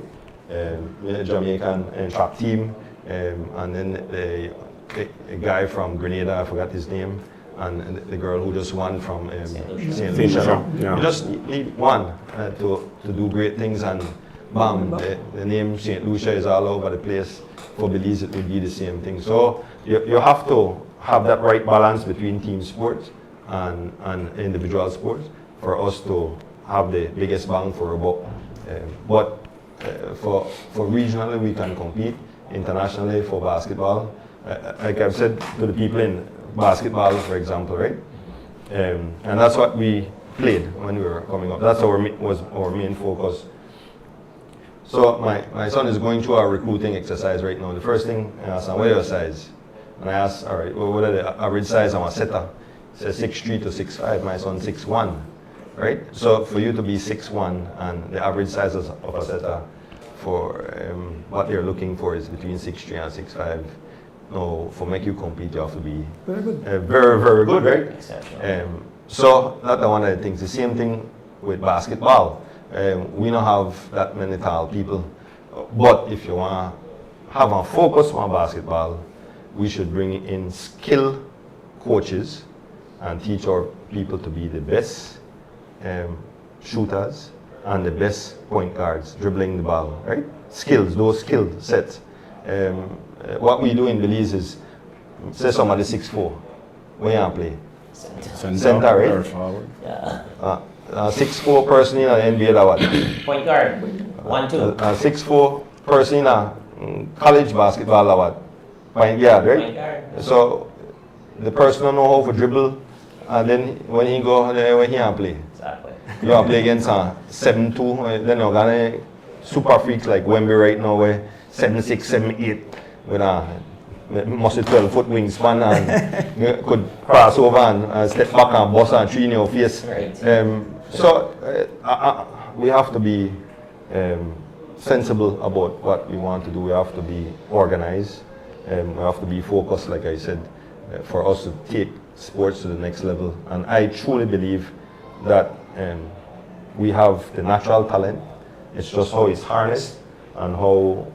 S4: Jamaican track team, and then a guy from Grenada, I forgot his name, and the girl who just won from St. Lucia.
S5: Yeah.
S4: You just need one to do great things, and bam, the name St. Lucia is all over the place. For Belize, it would be the same thing. So you have to have that right balance between team sports and individual sports for us to have the biggest bang for a buck. But for regionally, we can compete. Internationally, for basketball, like I've said to the people in basketball, for example, right? And that's what we played when we were coming up. That's was our main focus. So my son is going through a recruiting exercise right now. The first thing I asked him, what is your size? And I asked, all right, well, what are the average size of a setter? He says 6'3" to 6'5". My son 6'1", right? So for you to be 6'1", and the average size of a setter for what they're looking for is between 6'3" and 6'5". No, for make you compete, you have to be
S2: Very good.
S4: very, very good, right?
S3: Exceptional.
S4: So that's one of the things. The same thing with basketball. We don't have that many tall people, but if you want to have a focus on basketball, we should bring in skilled coaches and teach our people to be the best shooters and the best point guards, dribbling the ball, right? Skills, those skill sets. What we do in Belize is, say somebody 6'4", where you play? Center, right?
S5: Or forward.
S3: Yeah.
S4: 6'4" person in an NBA, that what?
S3: Point guard. 1-2.
S4: 6'4" person in a college basketball, that what? Point guard, right?
S3: Point guard.
S4: So the person don't know how to dribble, and then when he go, when he can play.
S3: Exactly.
S4: You have to play against 7'2", then you're gonna super freaks like Wemby right now, where 7'6", 7'8", with a must 12-foot wingspan, and could cross over and step back and bust and three in your face.
S3: Right.
S4: So we have to be sensible about what we want to do. We have to be organized. We have to be focused, like I said, for us to take sports to the next level. And I truly believe that we have the natural talent. It's just how it's harnessed and how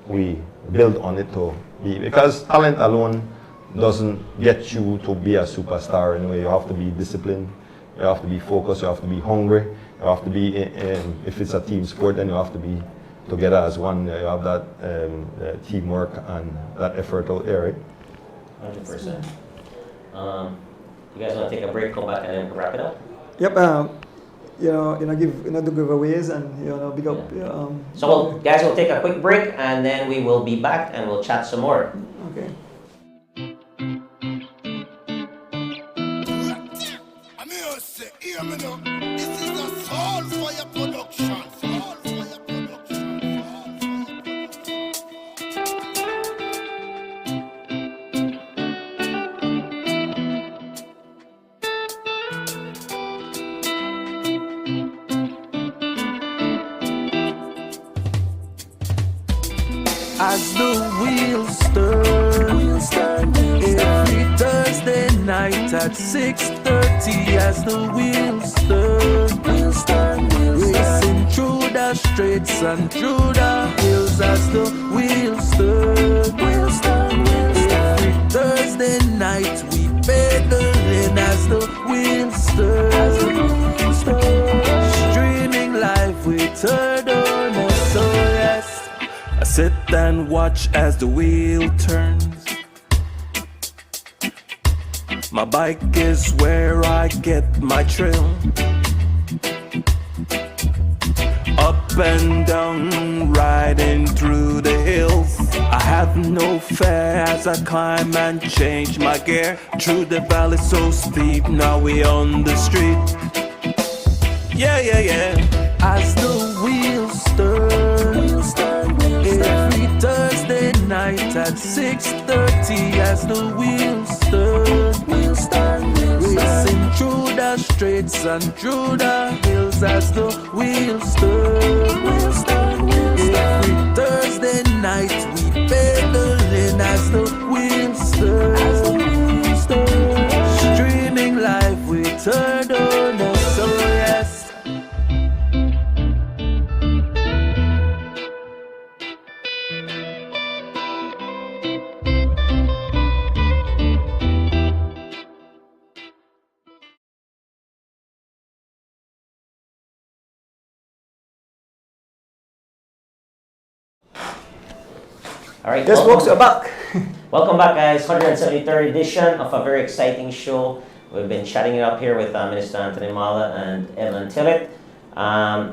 S4: we build on it to be. Because talent alone doesn't get you to be a superstar anyway. You have to be disciplined. You have to be focused. You have to be hungry. You have to be, if it's a team sport, then you have to be together as one. You have that teamwork and that effort out there, right?
S3: 100%. You guys want to take a break, come back, and then wrap it up?
S2: Yep. Give the giveaways and big up.
S3: So, guys, we'll take a quick break, and then we will be back, and we'll chat some more.
S2: Okay.
S6: This is the soul
S1: as the wheels turn. Every Thursday night at 6:30 as the wheels turn. Racing through the streets and through the hills as the wheels turn. Every Thursday night we pedaling as the wheels turn. Streaming live with Turner, so yes, I sit and watch as the wheel turns. My bike is where I get my thrill. Up and down, riding through the hills. I have no fear as I climb and change my gear. Through the valley so steep, now we on the street. Yeah, yeah, yeah. As the wheels turn. Every Thursday night at 6:30 as the wheels turn. Racing through the streets and through the hills as the wheels turn. Every Thursday night we pedaling as the wheels turn. Streaming live with Turner, so yes.
S3: All right.
S2: Yes, folks, we're back.
S3: Welcome back, guys. 173rd edition of a very exciting show. We've been chatting it up here with Minister Anthony Mala and Evelyn Tillett.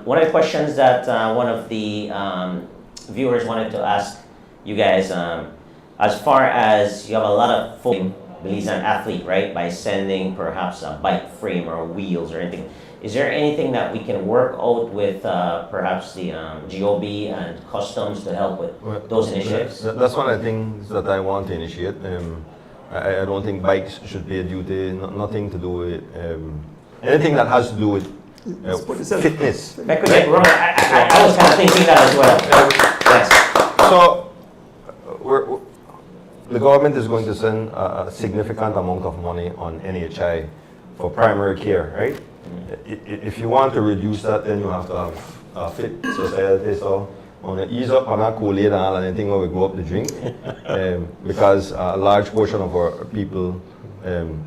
S3: One of the questions that one of the viewers wanted to ask you guys, as far as you have a lot of folk believes an athlete, right, by sending perhaps a bike frame or wheels or anything. Is there anything that we can work out with perhaps the GOB and customs to help with those initiatives?
S4: That's one of the things that I want to initiate. I don't think bikes should be a duty, nothing to do with anything that has to do with fitness.
S3: I was kind of thinking that as well. Yes.
S4: So, the government is going to send a significant amount of money on NHI for primary care, right? If you want to reduce that, then you have to have a fit society. So, on the ease up on our Kool-Aid and anything where we go up the drink, because a large portion of our people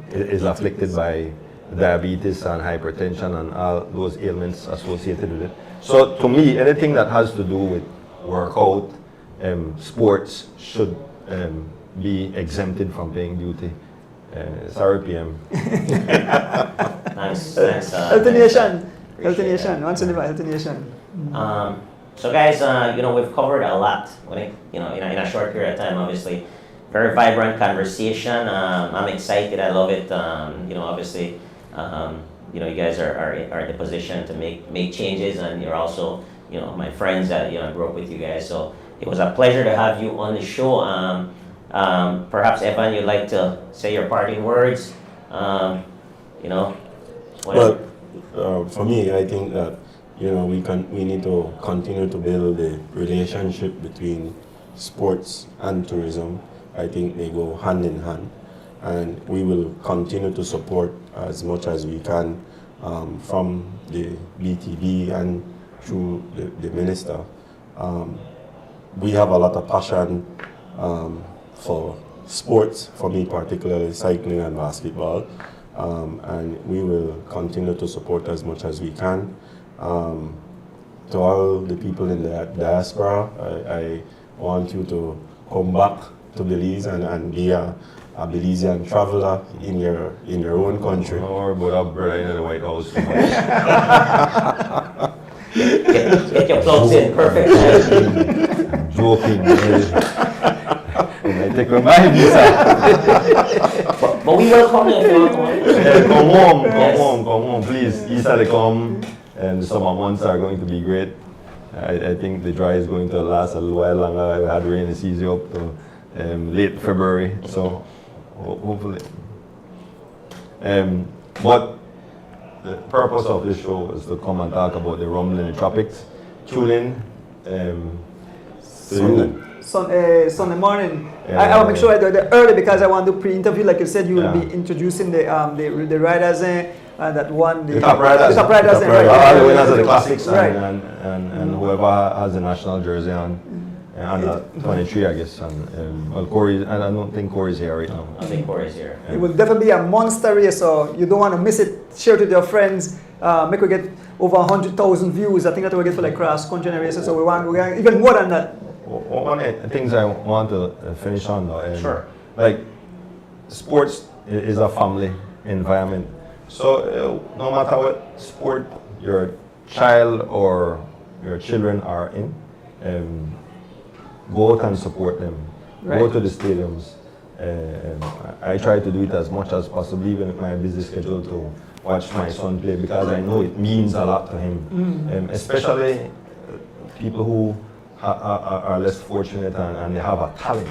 S4: is afflicted by diabetes and hypertension and all those ailments associated with it. So, to me, anything that has to do with workout, sports should be exempted from paying duty. Sorry, PM.
S3: Nice.
S2: Healthy Nation. Healthy Nation. Once in a while, Healthy Nation.
S3: So guys, we've covered a lot, in a short period of time, obviously. Very vibrant conversation. I'm excited, I love it. Obviously, you guys are in the position to make changes, and you're also, my friends that, grew up with you guys. So it was a pleasure to have you on the show. Perhaps, Evan, you'd like to say your parting words,
S5: Well, for me, I think that we need to continue to build the relationship between sports and tourism. I think they go hand in hand, and we will continue to support as much as we can from the BTB and through the minister. We have a lot of passion for sports, for me particularly cycling and basketball. And we will continue to support as much as we can. To all the people in the diaspora, I want you to come back to Belize and be a Belizean traveler in your own country.
S4: Or about up Berlin in the White House.
S3: Get your plugs in, perfect.
S4: Joking. I take my mind,
S3: But we welcome you if you want to
S4: come home, please. Easter come, and the summer months are going to be great. I think the dry is going to last a little while longer. We had rain this easy up to late February, so hopefully. But the purpose of this show is to come and talk about the rumble in the tropics. Tune in.
S2: Sunday morning.
S4: Yeah.
S2: I'll make sure I do it early because I want to pre-interview. Like you said, you will
S4: Yeah.
S2: be introducing the riders that won
S4: The top riders.
S2: The top riders.
S4: The top riders. All the winners of the classics
S2: Right.
S4: and whoever has the national jersey on. Under 23, I guess. And well, Corey, and I don't think Corey's here right now.
S3: I think Corey's here.
S2: It will definitely be a monster race, so you don't want to miss it. Share it with your friends. Make we get over 100,000 views. I think that we get for like cross country races. So we want even more than that.
S4: One of the things I want to finish on though,
S3: Sure.
S4: like sports is a family environment. So no matter what sport your child or your children are in, go out and support them.
S2: Right.
S4: Go to the stadiums. I try to do it as much as possible, even with my busy schedule, to watch my son play because I know it means a lot to him. Especially people who are less fortunate and they have a talent.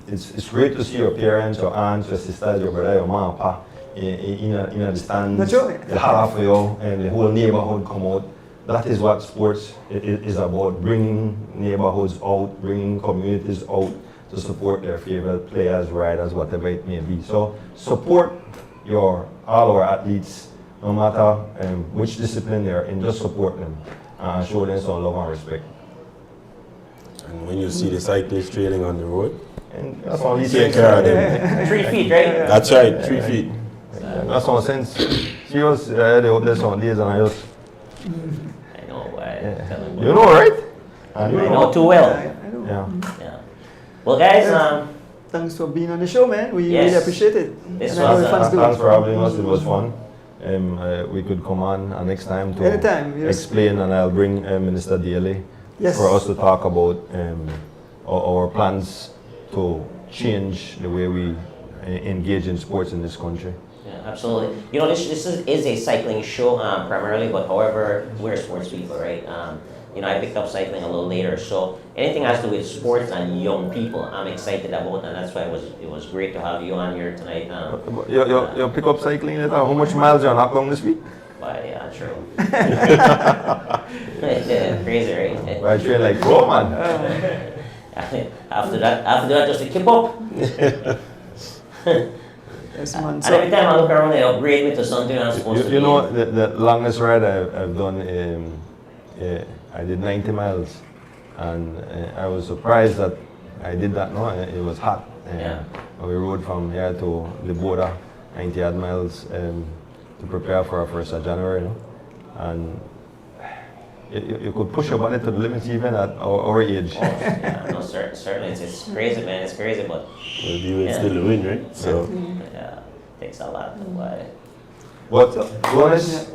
S4: It's great to see your parents, your aunts, your sisters, your brother, your mom, and pa in the stands.
S2: Naturally.
S4: The half of you and the whole neighborhood come out. That is what sports is about, bringing neighborhoods out, bringing communities out to support their favorite players, riders, whatever it may be. So support all our athletes, no matter which discipline they're in, just support them and show them some love and respect.
S5: And when you see the cyclists trailing on the road,
S4: And that's all he's
S5: take
S4: saying.
S5: care of them.
S3: 3 feet, right?
S5: That's right, 3 feet.
S4: That's what I'm saying. Serious, they hope there's some days and I just,
S3: I know. Tell him.
S4: you know, right? And you
S3: I know too well.
S2: I know.
S4: Yeah.
S3: Yeah. Well, guys,
S2: Thanks for being on the show, man. We
S3: Yes.
S2: really appreciate it.
S3: This
S2: And I know
S3: was,
S2: the fans do.
S4: Thanks for having us. It was fun. We could come on next time to
S2: Anytime, yes.
S4: explain, and I'll bring Minister Daly
S2: Yes.
S4: for us to talk about our plans to change the way we engage in sports in this country.
S3: yeah, absolutely. You know, this is a cycling show primarily, but however, we're sports people, right? You know, I picked up cycling a little later, so anything has to do with sports and young people, I'm excited about, and that's why it was great to have you on here tonight.
S4: You pick up cycling later? How much miles you knock down this week?
S3: But yeah, true. Yeah, crazy, right?
S4: I train like pro, man.
S3: After that, just to keep up.
S2: Yes, man.
S3: And every time I look around, they upgrade me to something I'm supposed to
S4: You
S3: be
S4: know,
S3: in.
S4: the longest ride I've done, I did 90 miles, and I was surprised that I did that. No, it was hot.
S3: Yeah.
S4: We rode from here to the border, 90 odd miles, to prepare for our 1st of January. You know? And you could push your body to the limits even at our age.
S3: Yeah, no, certainly. It's crazy, man. It's crazy, but
S5: Well, you
S3: Yeah.
S5: still win, right? So
S3: yeah, takes a lot. But
S4: But Jonas,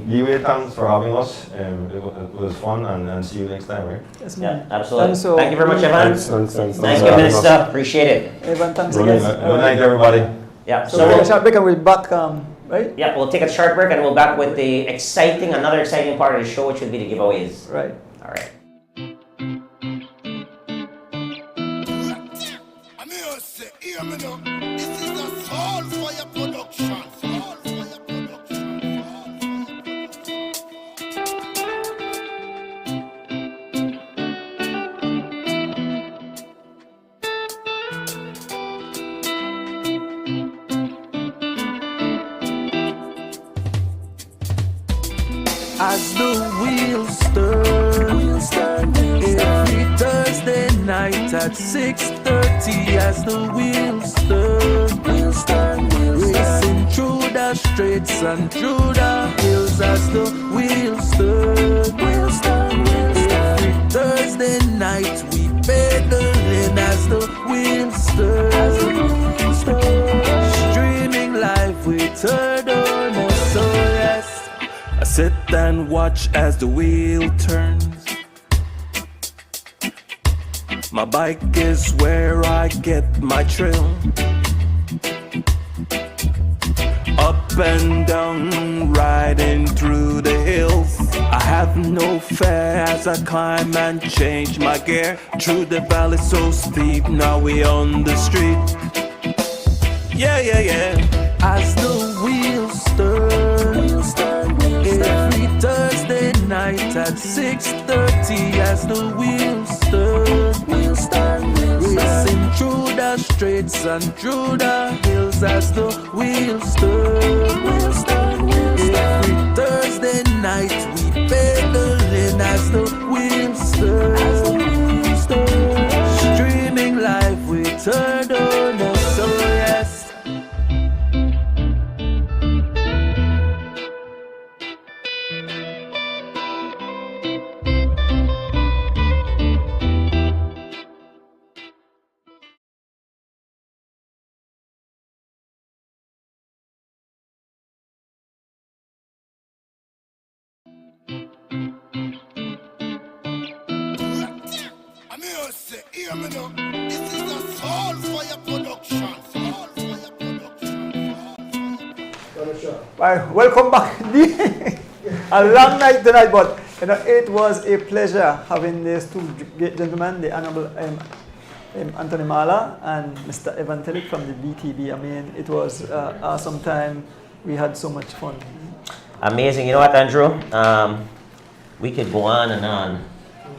S4: Leeway, thanks for having us. It was fun, and see you next time, right?
S2: Yes, man.
S3: yeah, absolutely.
S2: Thanks, so-
S3: Thank you very much, Evan.
S5: thanks
S3: Thank
S5: for
S3: you,
S5: having us.
S3: Minister. Appreciate it.
S2: Evan, thanks
S5: Ronan,
S2: again.
S4: Good night, everybody.
S3: Yeah.
S2: So
S3: So
S2: we'll take a
S3: we'll,
S2: short break and we'll be back, right?
S3: yeah, we'll take a short break and we'll back with the another exciting part of the show, which will be the giveaways.
S2: Right.
S3: All right.
S6: I'm here to say, hear me now. This is a Soulfire production. Soulfire production.
S1: As the wheels turn, every Thursday night at 6:30. As the wheels turn, racing through the streets and through the hills. As the wheels turn, every Thursday night we pedaling. As the wheels turn, streaming live with Turtle. So yes. I sit and watch as the wheel turns. My bike is where I get my thrill. Up and down, riding through the hills. I have no fear as I climb and change my gear. Through the valley so steep, now we on the street. Yeah, yeah, yeah. As the wheels turn, every Thursday night at 6:30. As the wheels turn, racing through the streets and through the hills as the wheels turn. Every Thursday night we pedaling as the wheels turn. Streaming live we turn on us, so yes.
S6: I'm here to say, hear me now. This is a Soulfire production. Soulfire production.
S2: Well, welcome back. A long night tonight, but you know, it was a pleasure having these two great gentlemen, the Honorable Anthony Mala and Mr. Evan Tillich from the BTB. I mean, it was an awesome time. We had so much fun.
S3: Amazing. You know what, Andrew? We could go on and on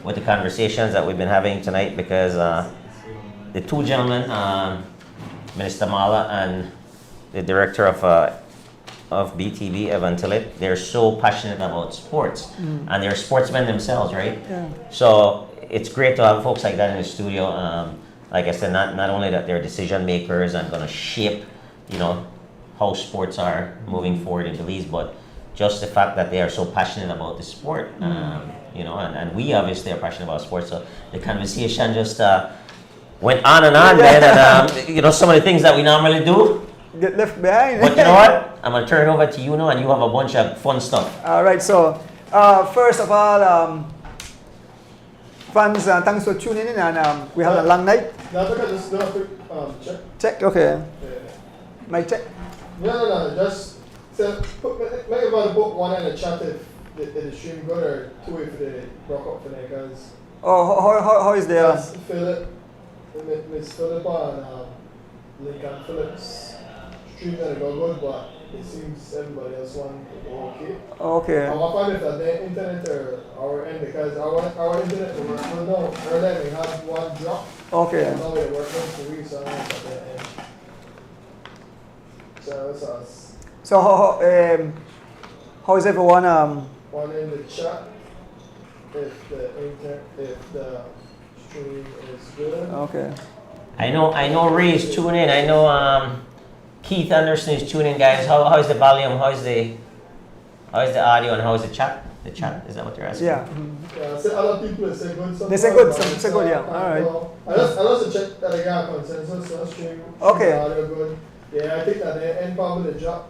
S3: with the conversations that we've been having tonight because the two gentlemen, Minister Mala and the director of BTB, Evan Tillich, they're so passionate about sports and they're sportsmen themselves, right?
S2: Yeah.
S3: So it's great to have folks like that in the studio. Like I said, not only that they're decision makers and going to shape, you know, how sports are moving forward in Belize, but just the fact that they are so passionate about the sport, you know, and we obviously are passionate about sports. So the conversation just went on and on, man. And you know, some of the things that we normally do.
S2: Get left behind.
S3: But you know what? I'm gonna turn it over to you now, and you have a bunch of fun stuff.
S2: All right. So first of all, fans, thanks for tuning in, and we have a long night.
S7: Now, look at this. Do a quick check.
S2: Check. Okay.
S7: Yeah.
S2: My check.
S7: No. Just make everybody put one in the chat if the stream good or two if they broke up for them because.
S2: Oh, how is the?
S7: Philip, Miss Philippa and Lincoln Phillips stream that go good, but it seems everybody else want to go okay.
S2: Okay.
S7: I'm gonna find if that their internet or our end because our internet will work. Well, no, earlier we had one drop.
S2: Okay.
S7: Now we're working for weeks, so I don't know if that end. So it's us.
S2: So how is everyone?
S7: One in the chat if the stream is good.
S2: Okay.
S3: I know Ray's tuning in. I know Keith Anderson is tuning in, guys. How is the volume? How is the audio, and how is the chat? The chat, is that what you're asking?
S2: Yeah.
S7: Yeah, so other people say good.
S2: They say good, some say good, yeah. All right.
S7: I just check that I got consensus. So stream
S2: Okay.
S7: audio good. Yeah, I think that the end probably the drop.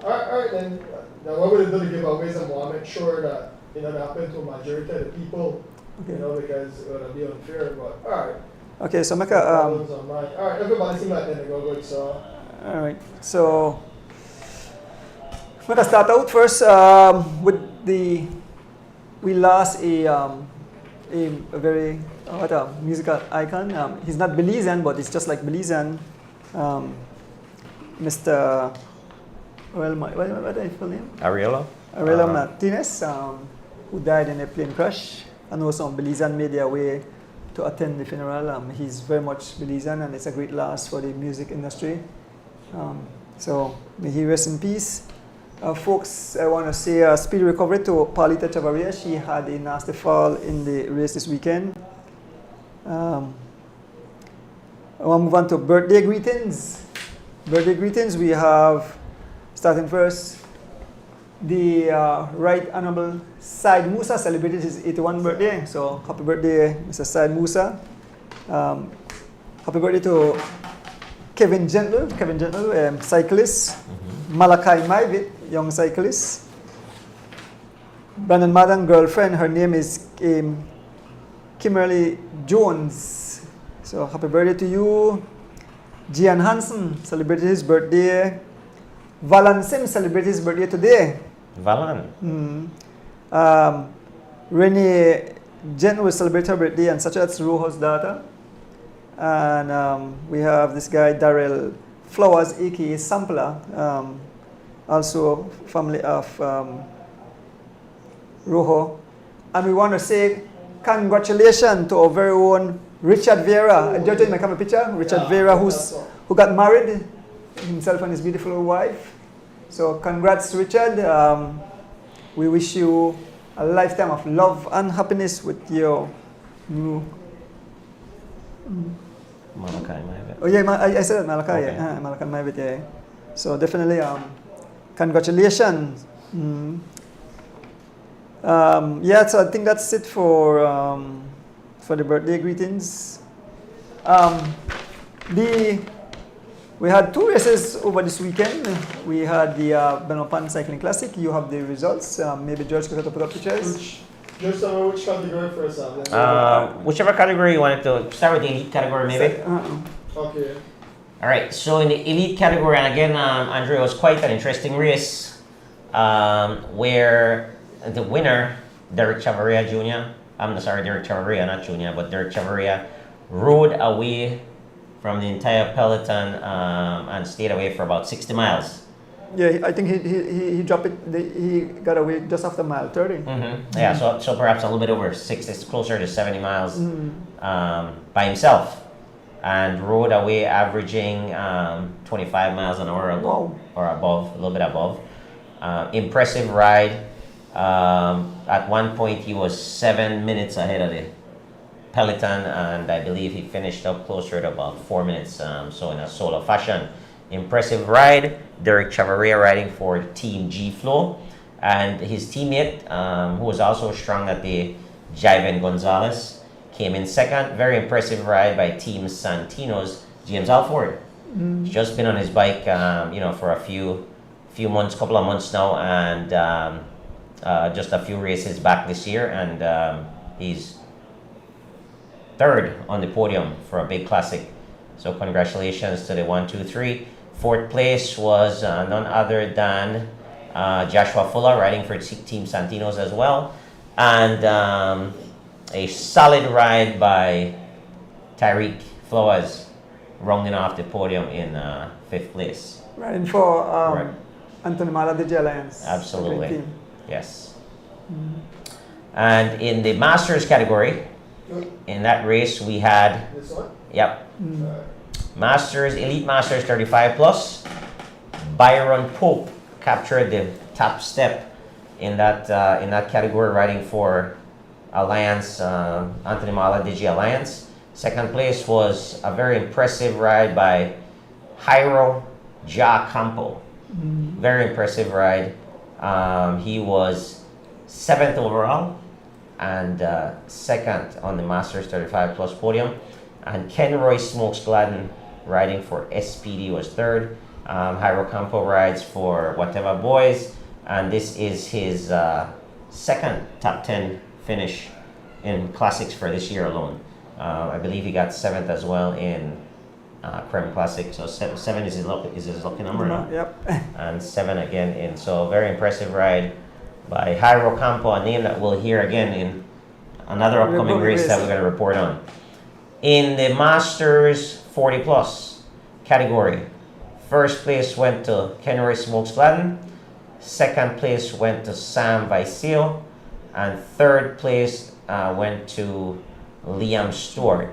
S7: Alright then. Now what we're going to give away some more, make sure that that happens to a majority of the people.
S2: Okay.
S7: Because it's going to be unfair. But alright.
S2: Okay. So make a
S7: Alright, everybody seems like they go good. So.
S2: All right. So we're gonna start out first with we lost a very musical icon. He's not Belizean, but he's just like Belizean. Mr. What is his full name?
S3: Ariello?
S2: Ariello Martinez, who died in a plane crash. I know some Belizean made their way to attend the funeral. He's very much Belizean, and it's a great loss for the music industry. So may he rest in peace. Folks, I want to say a speedy recovery to Paulita Chavarria. She had a nasty fall in the race this weekend. I want to move on to birthday greetings. Birthday greetings, we have, starting first, the Right Honorable Said Musa celebrated his 81st birthday. So happy birthday, Mr. Said Musa. Happy birthday to Kevin Gentle, cyclist. Malachi Maivit, young cyclist. Brandon Madden, girlfriend, her name is Kimberly Jones. So happy birthday to you. Gian Hansen celebrated his birthday. Valan Sim celebrated his birthday today.
S3: Valan.
S2: Renee Jen will celebrate her birthday, and such as Rojo's daughter. And we have this guy, Darrell Flowers, aka Sampler, also family of Rojo. And we want to say congratulations to our very own Richard Vera.
S7: Oh,
S2: Judge, you might have a picture. Richard
S7: Yeah,
S2: Vera,
S7: that's all.
S2: who got married, himself and his beautiful wife. So congrats, Richard. We wish you a lifetime of love and happiness with your new.
S3: Malachi, my bad.
S2: Oh yeah, I said that, Malachi.
S3: Okay.
S2: Yeah, Malachi Maivit, yeah. So definitely, congratulations. Yeah, so I think that's it for the birthday greetings. We had 2 races over this weekend. We had the Belmopan Cycling Classic. You have the results. Maybe George could have to put up pictures.
S7: Just which category first, then
S3: Whichever category you wanted to start with, the elite category, maybe.
S7: okay.
S3: All right, so in the elite category, and again, Andrea, it was quite an interesting race where the winner, Derek Chavarria Jr., Derek Chavarria, not Jr., but Derek Chavarria, rode away from the entire peloton and stayed away for about 60 miles.
S2: Yeah, I think he dropped it. He got away just after mile 30.
S3: Yeah, so perhaps a little bit over 60, closer to 70 miles by himself, and rode away averaging 25 miles an hour or above, a little bit above. Impressive ride. At one point, he was 7 minutes ahead of the peloton, and I believe he finished up closer to about 4 minutes. So in a solo fashion, impressive ride. Derek Chavarria riding for Team G Flow, and his teammate, who was also strong at the Jaiven Gonzalez, came in second. Very impressive ride by Team Santino's James Alford. He's just been on his bike, for a few months, couple of months now, and just a few races back this year, and he's third on the podium for a big classic. So congratulations to the 1, 2, 3. Fourth place was none other than Joshua Fuller riding for Team Santino's as well, and a solid ride by Tyreek Flores, rounding off the podium in 5th place.
S2: Riding for
S3: Right.
S2: Anthony Mala DG Alliance.
S3: Absolutely.
S2: Team.
S3: Yes. And in the Masters category, in that race we had,
S7: This one?
S3: yep, Masters, Elite Masters 35 plus. Byron Pope captured the top step in that category, riding for Alliance, Anthony Mala DG Alliance. Second place was a very impressive ride by Jairo Ja Campo. Very impressive ride. He was 7th overall and second on the Masters 35 plus podium. And Ken Roy Smokes Gladden riding for SPD was 3rd. Jairo Campo rides for Whatever Boys, and this is his second top 10 finish in classics for this year alone. I believe he got 7th as well in Creme Classic, so 7 is his lucky number now.
S2: Yep.
S3: And 7 again in, so very impressive ride by Jairo Campo, a name that we'll hear again in another upcoming race that we're going to report on. In the Masters 40 plus category, first place went to Ken Roy Smokes Gladden, second place went to Sam Vicio, and third place went to Liam Stewart.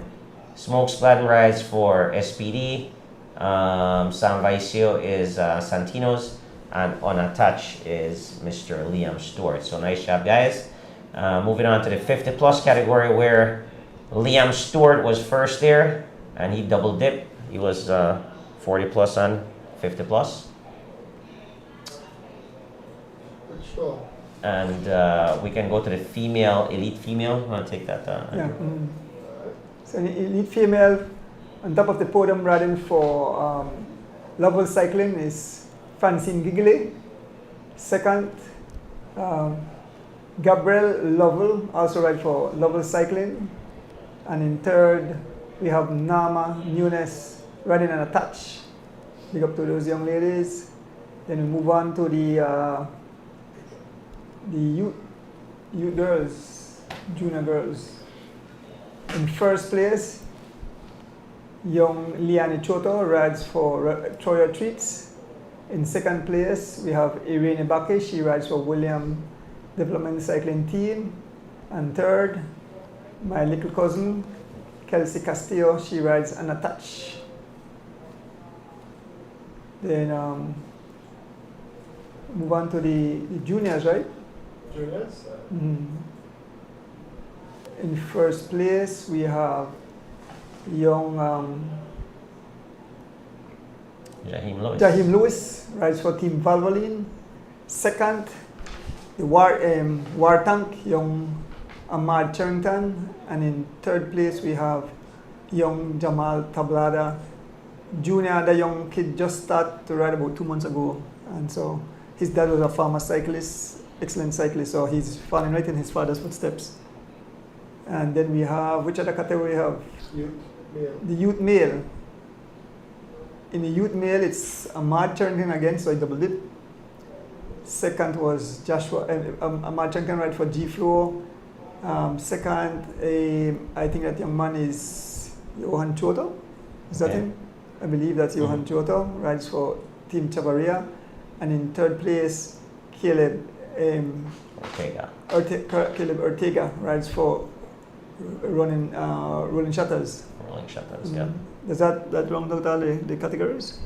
S3: Smokes Gladden rides for SPD, Sam Vicio is Santino's, and unattached is Mr. Liam Stewart. So nice job, guys. Moving on to the 50 plus category, where Liam Stewart was first there, and he double dipped. He was 40 plus and 50 plus.
S7: Which one?
S3: And we can go to the female, elite female. You want to take that?
S2: Yeah. So the elite female on top of the podium riding for Lovell Cycling is Francine Gigley. Second, Gabrielle Lovell, also ride for Lovell Cycling. And in third, we have Nama Nunes riding an attach. Big up to those young ladies. Then we move on to the youth girls, junior girls. In first place, young Liane Choto rides for Troyer Treats. In second place, we have Irene Baki. She rides for William Development Cycling Team. And third, My little cousin, Kelsey Castillo, she rides unattached. Then move on to the juniors, right?
S7: Juniors?
S2: In first place, we have young
S3: Jaheim Lewis.
S2: Jaheim Lewis, rides for Team Valvoline. Second, the War Tank, young Ahmad Charrington. And in third place, we have young Jamal Tablada Jr. The young kid just started to ride about 2 months ago. And so his dad was a farmer cyclist, excellent cyclist, so he's following right in his father's footsteps. And then we have, which other category we have?
S7: Youth, male.
S2: The youth male. In the youth male, it's Ahmad Charrington again, so I double dip. Second was Ahmad Charrington ride for G-Flow. Second, I think that young man is Johan Choto. Is that him? I believe that's Johan Choto, rides for Team Chavarria. And in third place, Caleb Ortega rides for Rolling Shutters.
S3: Rolling Shutters, yeah.
S2: Does that round out all the categories?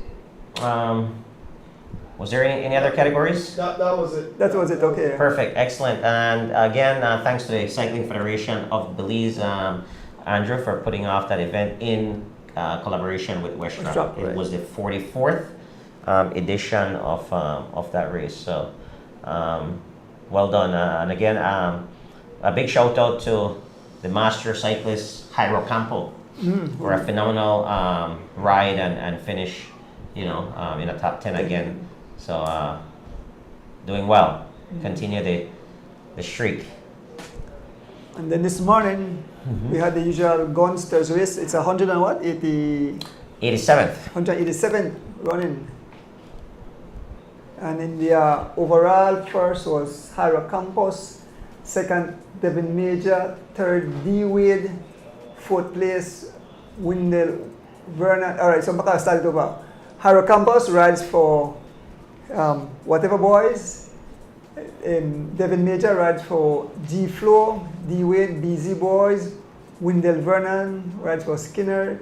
S3: Was there any other categories?
S7: That was it.
S2: That was it, okay.
S3: Perfect, excellent. And again, thanks to the Cycling Federation of Belize, Andrew, for putting off that event in collaboration with Westtrack. It was the 44th edition of that race. So, well done. And again, a big shout out to the master cyclist Jairo Campo for a phenomenal ride and finish, in the top 10 again. So, doing well. Continue the streak.
S2: And then this morning, we had the usual Gunsters race. It's 187th
S3: 87th.
S2: running. And in the overall, first was Jairo Campos, second Devin Major, third D Wade, fourth place Wendell Vernon. All right, so I'll start it over. Jairo Campos rides for Whatever Boys. Devin Major rides for G Flow, D Wade, BZ Boys. Wendell Vernon rides for Stinners.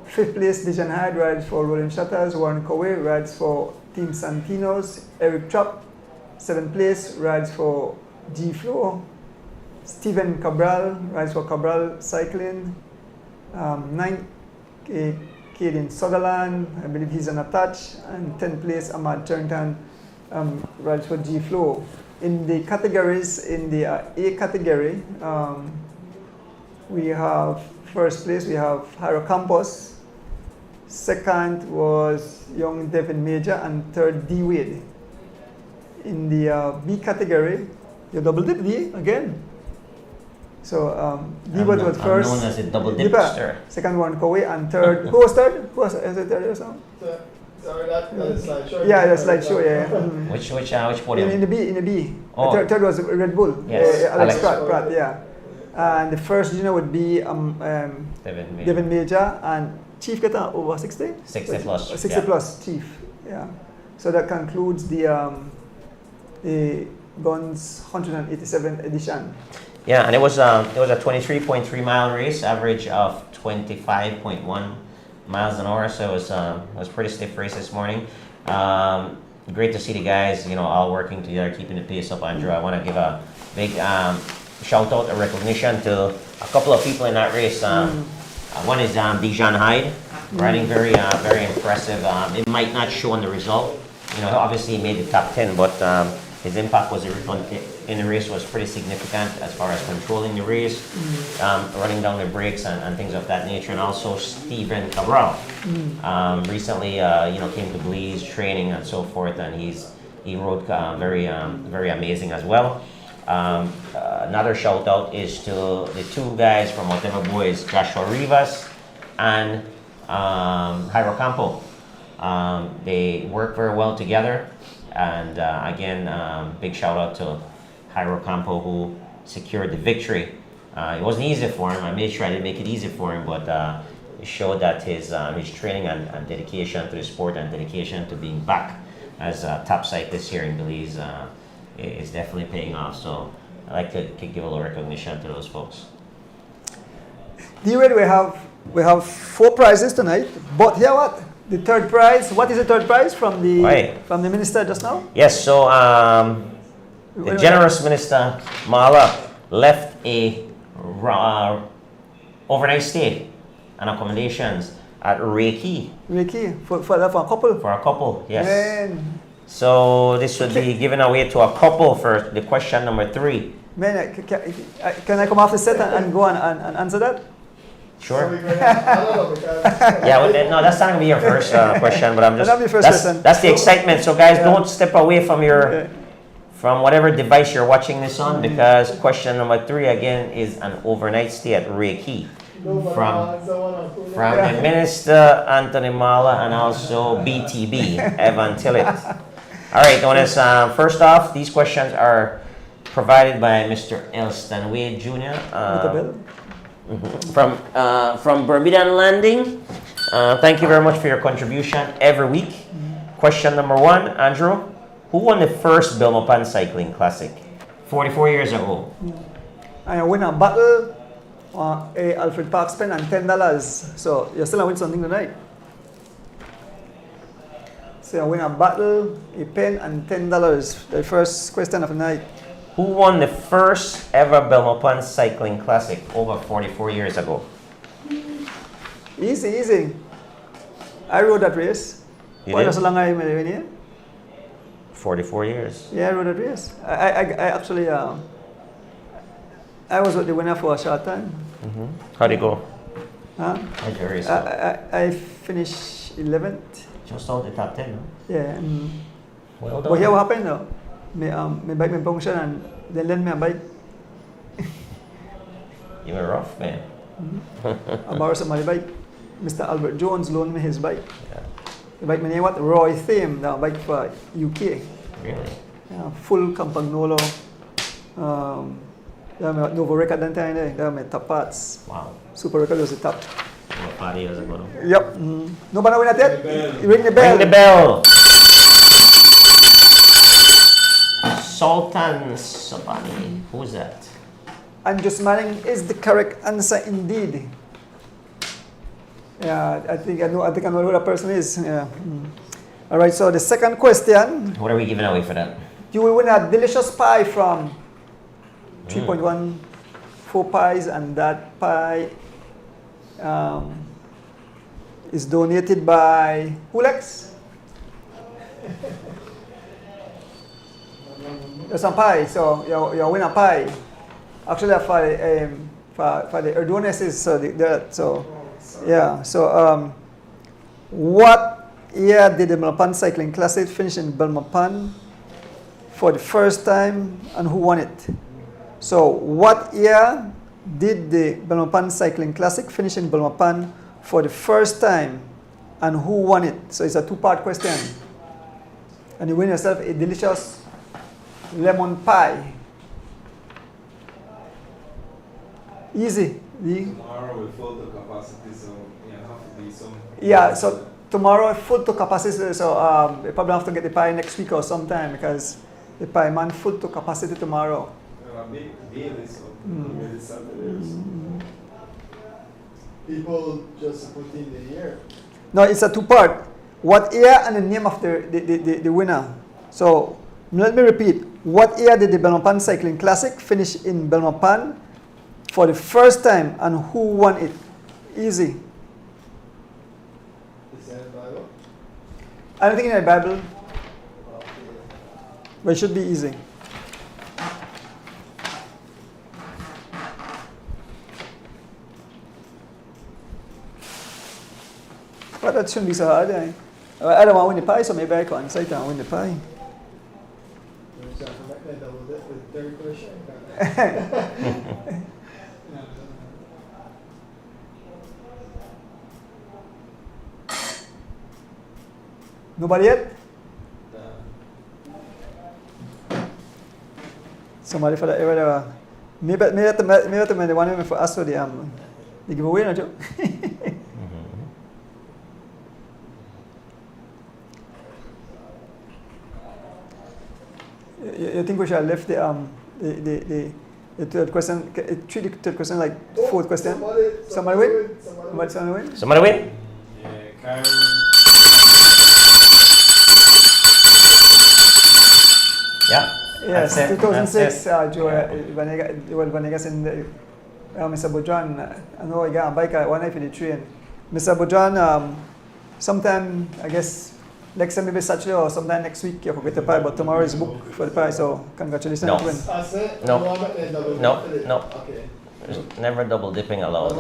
S2: Fifth place, Dijon Hyde rides for Rolling Shutters. Warren Cowie rides for Team Santinos. Eric Trapp, seventh place, rides for G Flow. Steven Cabral rides for Cabral Cycling. Ninth, Caden Sutherland, I believe he's unattached. And 10th place, Ahmad Charrington rides for G Flow. In the categories, in the A category, we have first place, we have Jairo Campos. Second was young Devin Major, and third D Wade. In the B category, you double dip D again. So D Wade was first.
S3: I'm known as a double dipster.
S2: Second one Cowie, and third. Who was third? Who was it third or something?
S7: Sorry, that slideshow.
S2: Yeah, the slideshow. Yeah.
S3: Which podium?
S2: In the B.
S3: Oh.
S2: Third was Red Bull.
S3: Yes,
S2: Alex
S3: Alex.
S2: Pratt. Yeah. And the first junior would be Devin Major, and Chief get over 60?
S3: 60 plus.
S2: 60 plus Chief. Yeah. So that concludes the Guns 187th edition.
S3: Yeah, and it was a 23.3 mile race, average of 25.1 miles an hour. So it was pretty stiff race this morning. Great to see the guys, all working together, keeping the pace up. Andrew, I want to give a big shout out and recognition to a couple of people in that race. One is Dijon Hyde, riding very impressive. It might not show on the result. Obviously he made the top 10, but his impact in the race was pretty significant as far as controlling the race, running down the brakes and things of that nature. And also Steven Cabral, recently came to Belize training and so forth, and he rode very amazing as well. Another shout out is to the two guys from Whatever Boys, Joshua Rivas and Jairo Campo. They work very well together, and again, big shout out to Jairo Campo, who secured the victory. It wasn't easy for him. I made sure I didn't make it easy for him, but it showed that his training and dedication to the sport and dedication to being back as a top cyclist here in Belize is definitely paying off. So I like to give a little recognition to those folks.
S2: D-Red, we have 4 prizes tonight, but here what? The third prize, what is the third prize from the
S3: Right.
S2: from the minister just now?
S3: Yes, so the generous Minister Mala left a overnight stay and accommodations at Reiki
S2: Ricky, for a couple.
S3: for a couple. Yes.
S2: Man,
S3: So this would be given away to a couple for the question number 3.
S2: man, can I come off the set and go and answer that?
S3: Sure.
S7: I don't know because
S3: Yeah, well, no, that's not gonna be your first question, but I'm just.
S2: That'll be your first question.
S3: That's the excitement. So guys,
S2: Yeah.
S3: don't step away from
S2: Yeah.
S3: from whatever device you're watching this on, because question number 3 again is an overnight stay at Reiki
S7: nobody
S3: from
S7: answer one or two.
S3: from the Minister Anthony Mala and also BTB Evan Tillett. All right, Donis. First off, these questions are provided by Mr. Elston Wade Jr.
S2: With the bill.
S3: From Bermuda Landing. Thank you very much for your contribution every week. Question number 1, Andrew. Who won the first Belmopan Cycling Classic 44 years ago?
S2: I win a bottle, a Alfred Parks pen and $10. So you're still gonna win something tonight. So I win a bottle, a pen and $10. The first question of the night.
S3: Who won the first ever Belmopan Cycling Classic over 44 years ago?
S2: Easy, easy. I rode that race.
S3: You
S2: Why
S3: did?
S2: so long I win here?
S3: 44 years.
S2: Yeah, I rode that race. I actually I was the winner for a short time.
S3: How'd it go?
S2: Huh?
S3: How'd your race go?
S2: I finished 11th.
S3: Just out the top 10, no?
S2: Yeah.
S3: Well
S2: But here
S3: done.
S2: what happened though? My bike malfunction and they lend me a bike.
S3: You were rough, man.
S2: I borrowed somebody's bike. Mr. Albert Jones loaned me his bike.
S3: Yeah.
S2: The bike my name what? Roy Thame, the bike for UK.
S3: Really?
S2: Yeah, full Campagnolo. Novo record that time there. They have my top parts.
S3: Wow.
S2: Super record was the top.
S3: About 5 years ago. No?
S2: Yep. Nobody win that yet? Ring the bell.
S3: Ring the bell. Sultan Sabani. Who's that?
S2: And just smiling is the correct answer indeed. Yeah, I think I know who that person is. Yeah. All right. So the second question,
S3: What are we giving away for that?
S2: you will win a delicious pie from 3.14 pies, and that pie is donated by Hulex. There's some pie, so you win a pie. Actually, for the Erdoneses, so yeah. So what year did the Belmopan Cycling Classic finish in Belmopan for the first time, and who won it? So what year did the Belmopan Cycling Classic finish in Belmopan for the first time, and who won it? So it's a 2-part question, and you win yourself a delicious lemon pie. Easy.
S8: Tomorrow we're full to capacity, so you have to be some.
S2: Yeah, so tomorrow full to capacity, so you probably have to get the pie next week or sometime, because the pie man full to capacity tomorrow.
S8: A big daily, so maybe Saturday.
S7: People just put in the year.
S2: No, it's a 2-part. What year and the name of the winner. So let me repeat. What year did the Belmopan Cycling Classic finish in Belmopan for the first time, and who won it? Easy.
S7: Is that Bible?
S2: I don't think in the Bible, but it should be easy. But that shouldn't be so hard. I don't want to win the pie, so maybe I can say I win the pie.
S7: You have to make that double dip with third question.
S2: Nobody yet? Somebody for the area. Maybe the one for us for the giveaway, no joke. You think we should have left the the third question, treat the third question like fourth question. Somebody win? Somebody win?
S3: Somebody win?
S8: Yeah, Karen.
S3: Yeah.
S2: Yes,
S3: That's it.
S2: 2006,
S3: That's it.
S2: Vanegas and Mr. Bojan, I know I got a bike, one night for the train. Mr. Bojan, sometime, I guess, next time maybe Saturday or sometime next week, you could get the pie, but tomorrow is booked for the pie, so congratulations.
S3: No.
S2: to win.
S7: That's it?
S3: No.
S7: You want me to double
S3: No,
S7: dip it?
S3: no.
S7: Okay.
S3: There's never double dipping allowed.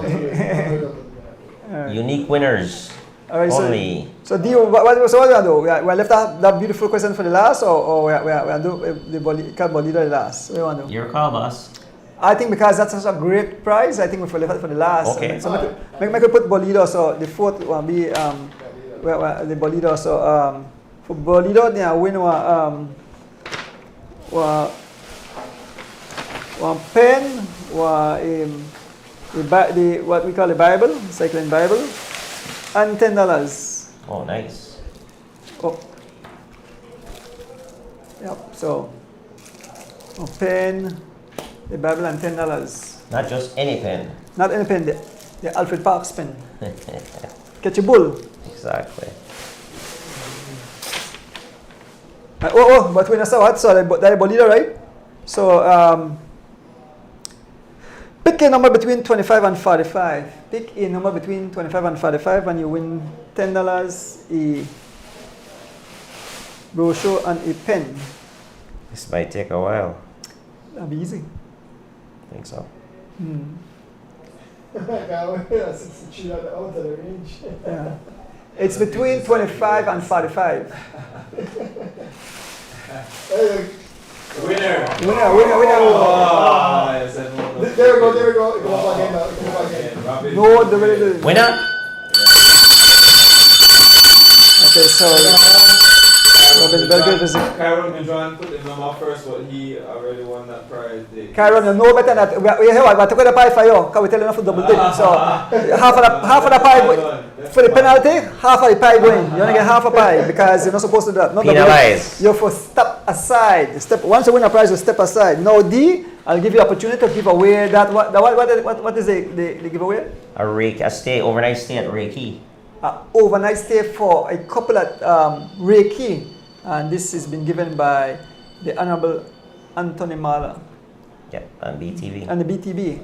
S2: Alright.
S3: Unique winners
S2: Alright,
S3: only.
S2: so Dio, what do you do? We left that beautiful question for the last, or we do the Bolido the last? What do you want to do?
S3: Your call, boss.
S2: I think because that's such a great prize, I think we left it for the last.
S3: Okay.
S2: So make put Bolido, so the fourth will be the Bolido. So for Bolido, the win one pen, the what we call the Bible, cycling Bible, and $10.
S3: Oh, nice.
S2: Oh. Yep. So a pen, the Bible, and $10.
S3: Not just any pen.
S2: Not any pen, the Alfred Parks pen. Catch a bull.
S3: Exactly.
S2: But when I saw what? So the Bolido, right? So pick a number between 25 and 45. Pick a number between 25 and 45 and you win $10, a brochure and a pen.
S3: This might take a while.
S2: That'll be easy.
S3: I think so.
S7: That's 63 out of the range.
S2: Yeah. It's between 25 and 45.
S7: Hey,
S8: Winner.
S2: Winner.
S8: Oh, yes, I know.
S7: there we go. Come up again now. Come up again.
S8: Robin.
S2: No, the winner.
S3: Winner?
S2: Okay, so Robin Belgrade is it.
S8: Kyron Medran put the number first, but he already won that prize.
S2: Kyron, you know better than that. We here, we took the pie for you, because we tell you not to double dip. So half of the pie for the penalty, half of the pie going. You only get half a pie because you're not supposed to do that. Not double dip.
S3: Penalize.
S2: You have to step aside. Once you win a prize, you step aside. Now D, I'll give you opportunity to give away that. What is the giveaway?
S3: A stay, overnight stay at Reiki.
S2: Overnight stay for a couple at Reiki, and this has been given by the Honorable Anthony Mala
S3: Yep, on BTV.
S2: and the BTB.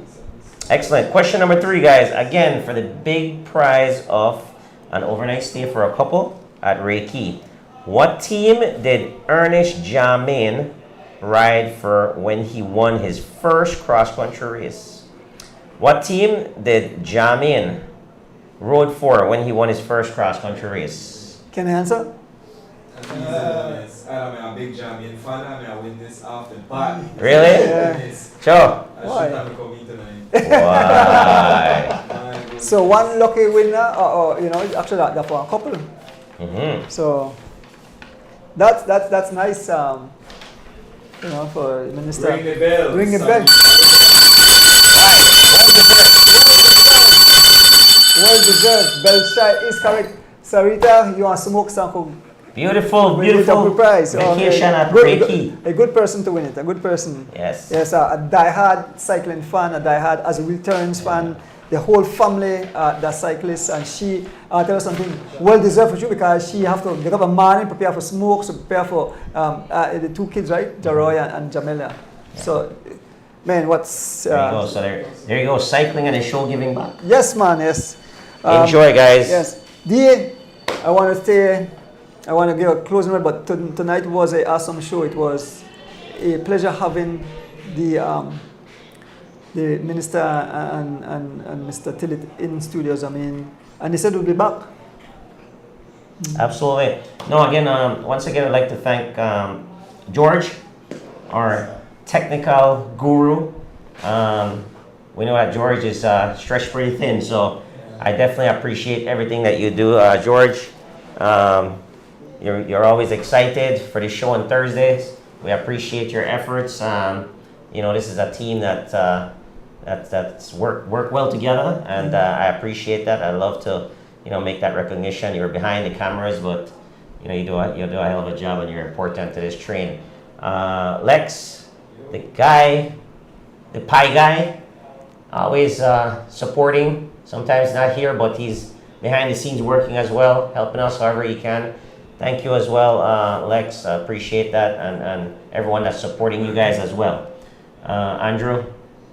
S3: Excellent. Question number 3, guys. Again, for the big prize of an overnight stay for a couple at Reiki. What team did Ernest Jamin ride for when he won his first cross-country race? What team did Jamin rode for when he won his first cross-country race?
S2: Can I answer?
S8: I'm a big Jamaican fan. I win this often. But
S3: Really?
S8: yes,
S3: Sure.
S8: I
S2: Why?
S8: should have come in tonight.
S3: Why?
S2: So one lucky winner, or actually that for a couple.
S3: Mm-hmm.
S2: So that's nice. For Minister.
S8: Ring the bell.
S2: Ring the bell. Well deserved. Belshire is correct. Sarita, you want to smoke some?
S3: Beautiful,
S2: Win it
S3: beautiful
S2: a good prize.
S3: vacation at
S2: Good-
S3: Reiki.
S2: A good person to win it. A good person.
S3: Yes.
S2: Yes, a die-hard cycling fan, a die-hard as a returns fan. The whole family, the cyclists, and she tell us something well deserved for you because she have to get up a morning, prepare for smokes, prepare for the 2 kids, right, Jaroy and Jamelia. So, man, what's
S3: There you go. So there you go. Cycling and a show giving back.
S2: yes, man, yes.
S3: Enjoy, guys.
S2: Yes, D. I want to say, I want to give a closing word, but tonight was an awesome show. It was a pleasure having the minister and Mr. Tillett in studios. I mean, and they said we'll be back.
S3: Absolutely. No, again, once again, I'd like to thank George, our technical guru. We know that George is stretched pretty thin, so I definitely appreciate everything that you do, George. You're always excited for the show on Thursdays. We appreciate your efforts. This is a team that's work well together, and I appreciate that. I love to, make that recognition. You're behind the cameras, but you do a hell of a job, and you're important to this train. Lex, the guy, the pie guy, always supporting. Sometimes not here, but he's behind the scenes working as well, helping us however he can. Thank you as well, Lex. I appreciate that, and everyone that's supporting you guys as well. Andrew,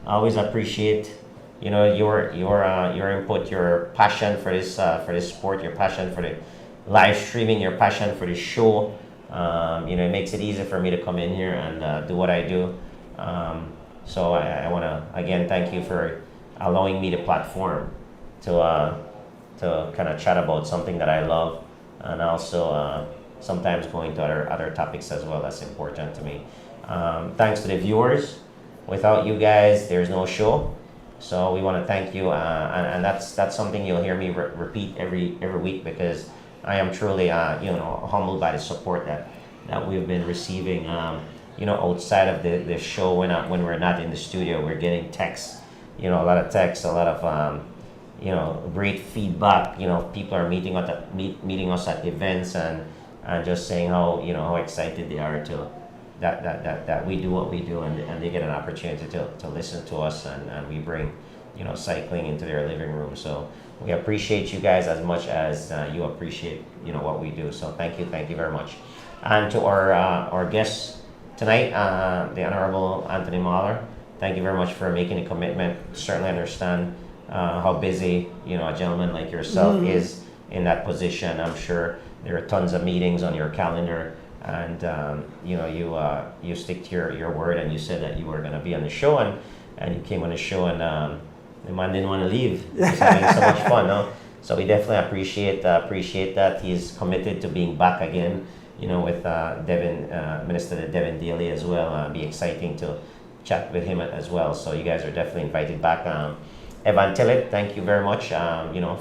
S3: always appreciate your input, your passion for this sport, your passion for the live streaming, your passion for the show. It makes it easy for me to come in here and do what I do. So I want to again thank you for allowing me the platform to kind of chat about something that I love, and also sometimes going to other topics as well that's important to me. Thanks to the viewers. Without you guys, there's no show. So we want to thank you, and that's something you'll hear me repeat every week, because I am truly humbled by the support that we've been receiving. Outside of the show, when we're not in the studio, we're getting texts. A lot of texts, a lot of great feedback. People are meeting us at events and just saying how excited they are that we do what we do, and they get an opportunity to listen to us, and we bring cycling into their living room. So we appreciate you guys as much as you appreciate what we do. So thank you very much. And to our guests tonight, the Honorable Anthony Mahler, thank you very much for making a commitment. Certainly understand how busy a gentleman like yourself is in that position. I'm sure there are tons of meetings on your calendar, and you stick to your word, and you said that you were going to be on the show, and you came on the show, and the man didn't want to leave. He was having so much fun, no? So we definitely appreciate that. He's committed to being back again, with Minister Devin Daly as well. Be exciting to chat with him as well. So you guys are definitely invited back. Evan Tillett, thank you very much,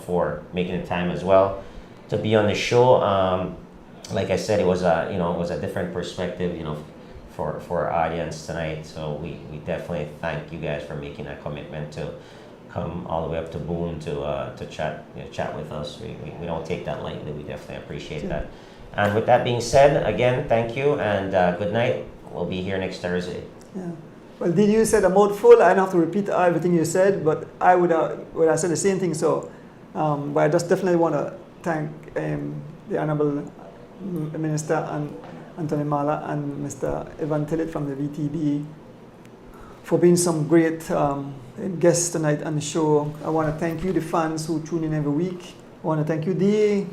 S3: for making the time as well to be on the show. Like I said, it was a different perspective, for our audience tonight. So we definitely thank you guys for making that commitment to come all the way up to Boone to chat with us. We don't take that lightly. We definitely appreciate that. And with that being said, again, thank you, and good night. We'll be here next Thursday.
S2: Yeah. Well, Didi, you said a mouthful. I don't have to repeat everything you said, but I would said the same thing. So, but I just definitely want to thank the Honorable Minister and Anthony Mahler and Mr. Evan Tillett from the VTB for being some great guests tonight on the show. I want to thank you, the fans who tune in every week. I want to thank you, Dee,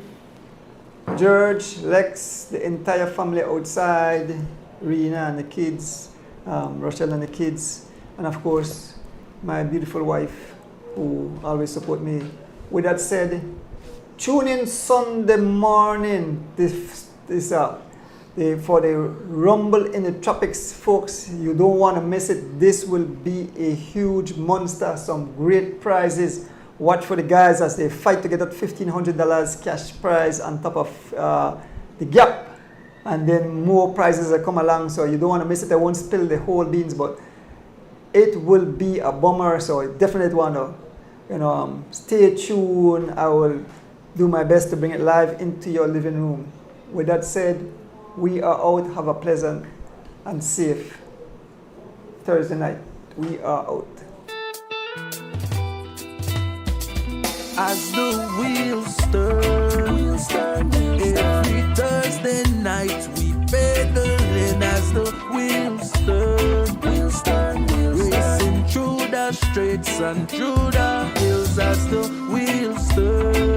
S2: George, Lex, the entire family outside, Rena and the kids, Rochelle and the kids, and of course, my beautiful wife who always support me. With that said, tune in Sunday morning for the Rumble in the Tropics, folks. You don't want to miss it. This will be a huge monster, some great prizes. Watch for the guys as they fight to get that $1,500 cash prize on top of the gap. And then more prizes that come along, so you don't want to miss it. I won't spill the whole beans, but it will be a bummer, so I definitely want to stay tuned. I will do my best to bring it live into your living room. With that said, we are out. Have a pleasant and safe Thursday night. We are out.
S1: As the wheels turn, every Thursday night we pedaling. As the wheels turn, racing through the streets and through the hills. As the wheels turn.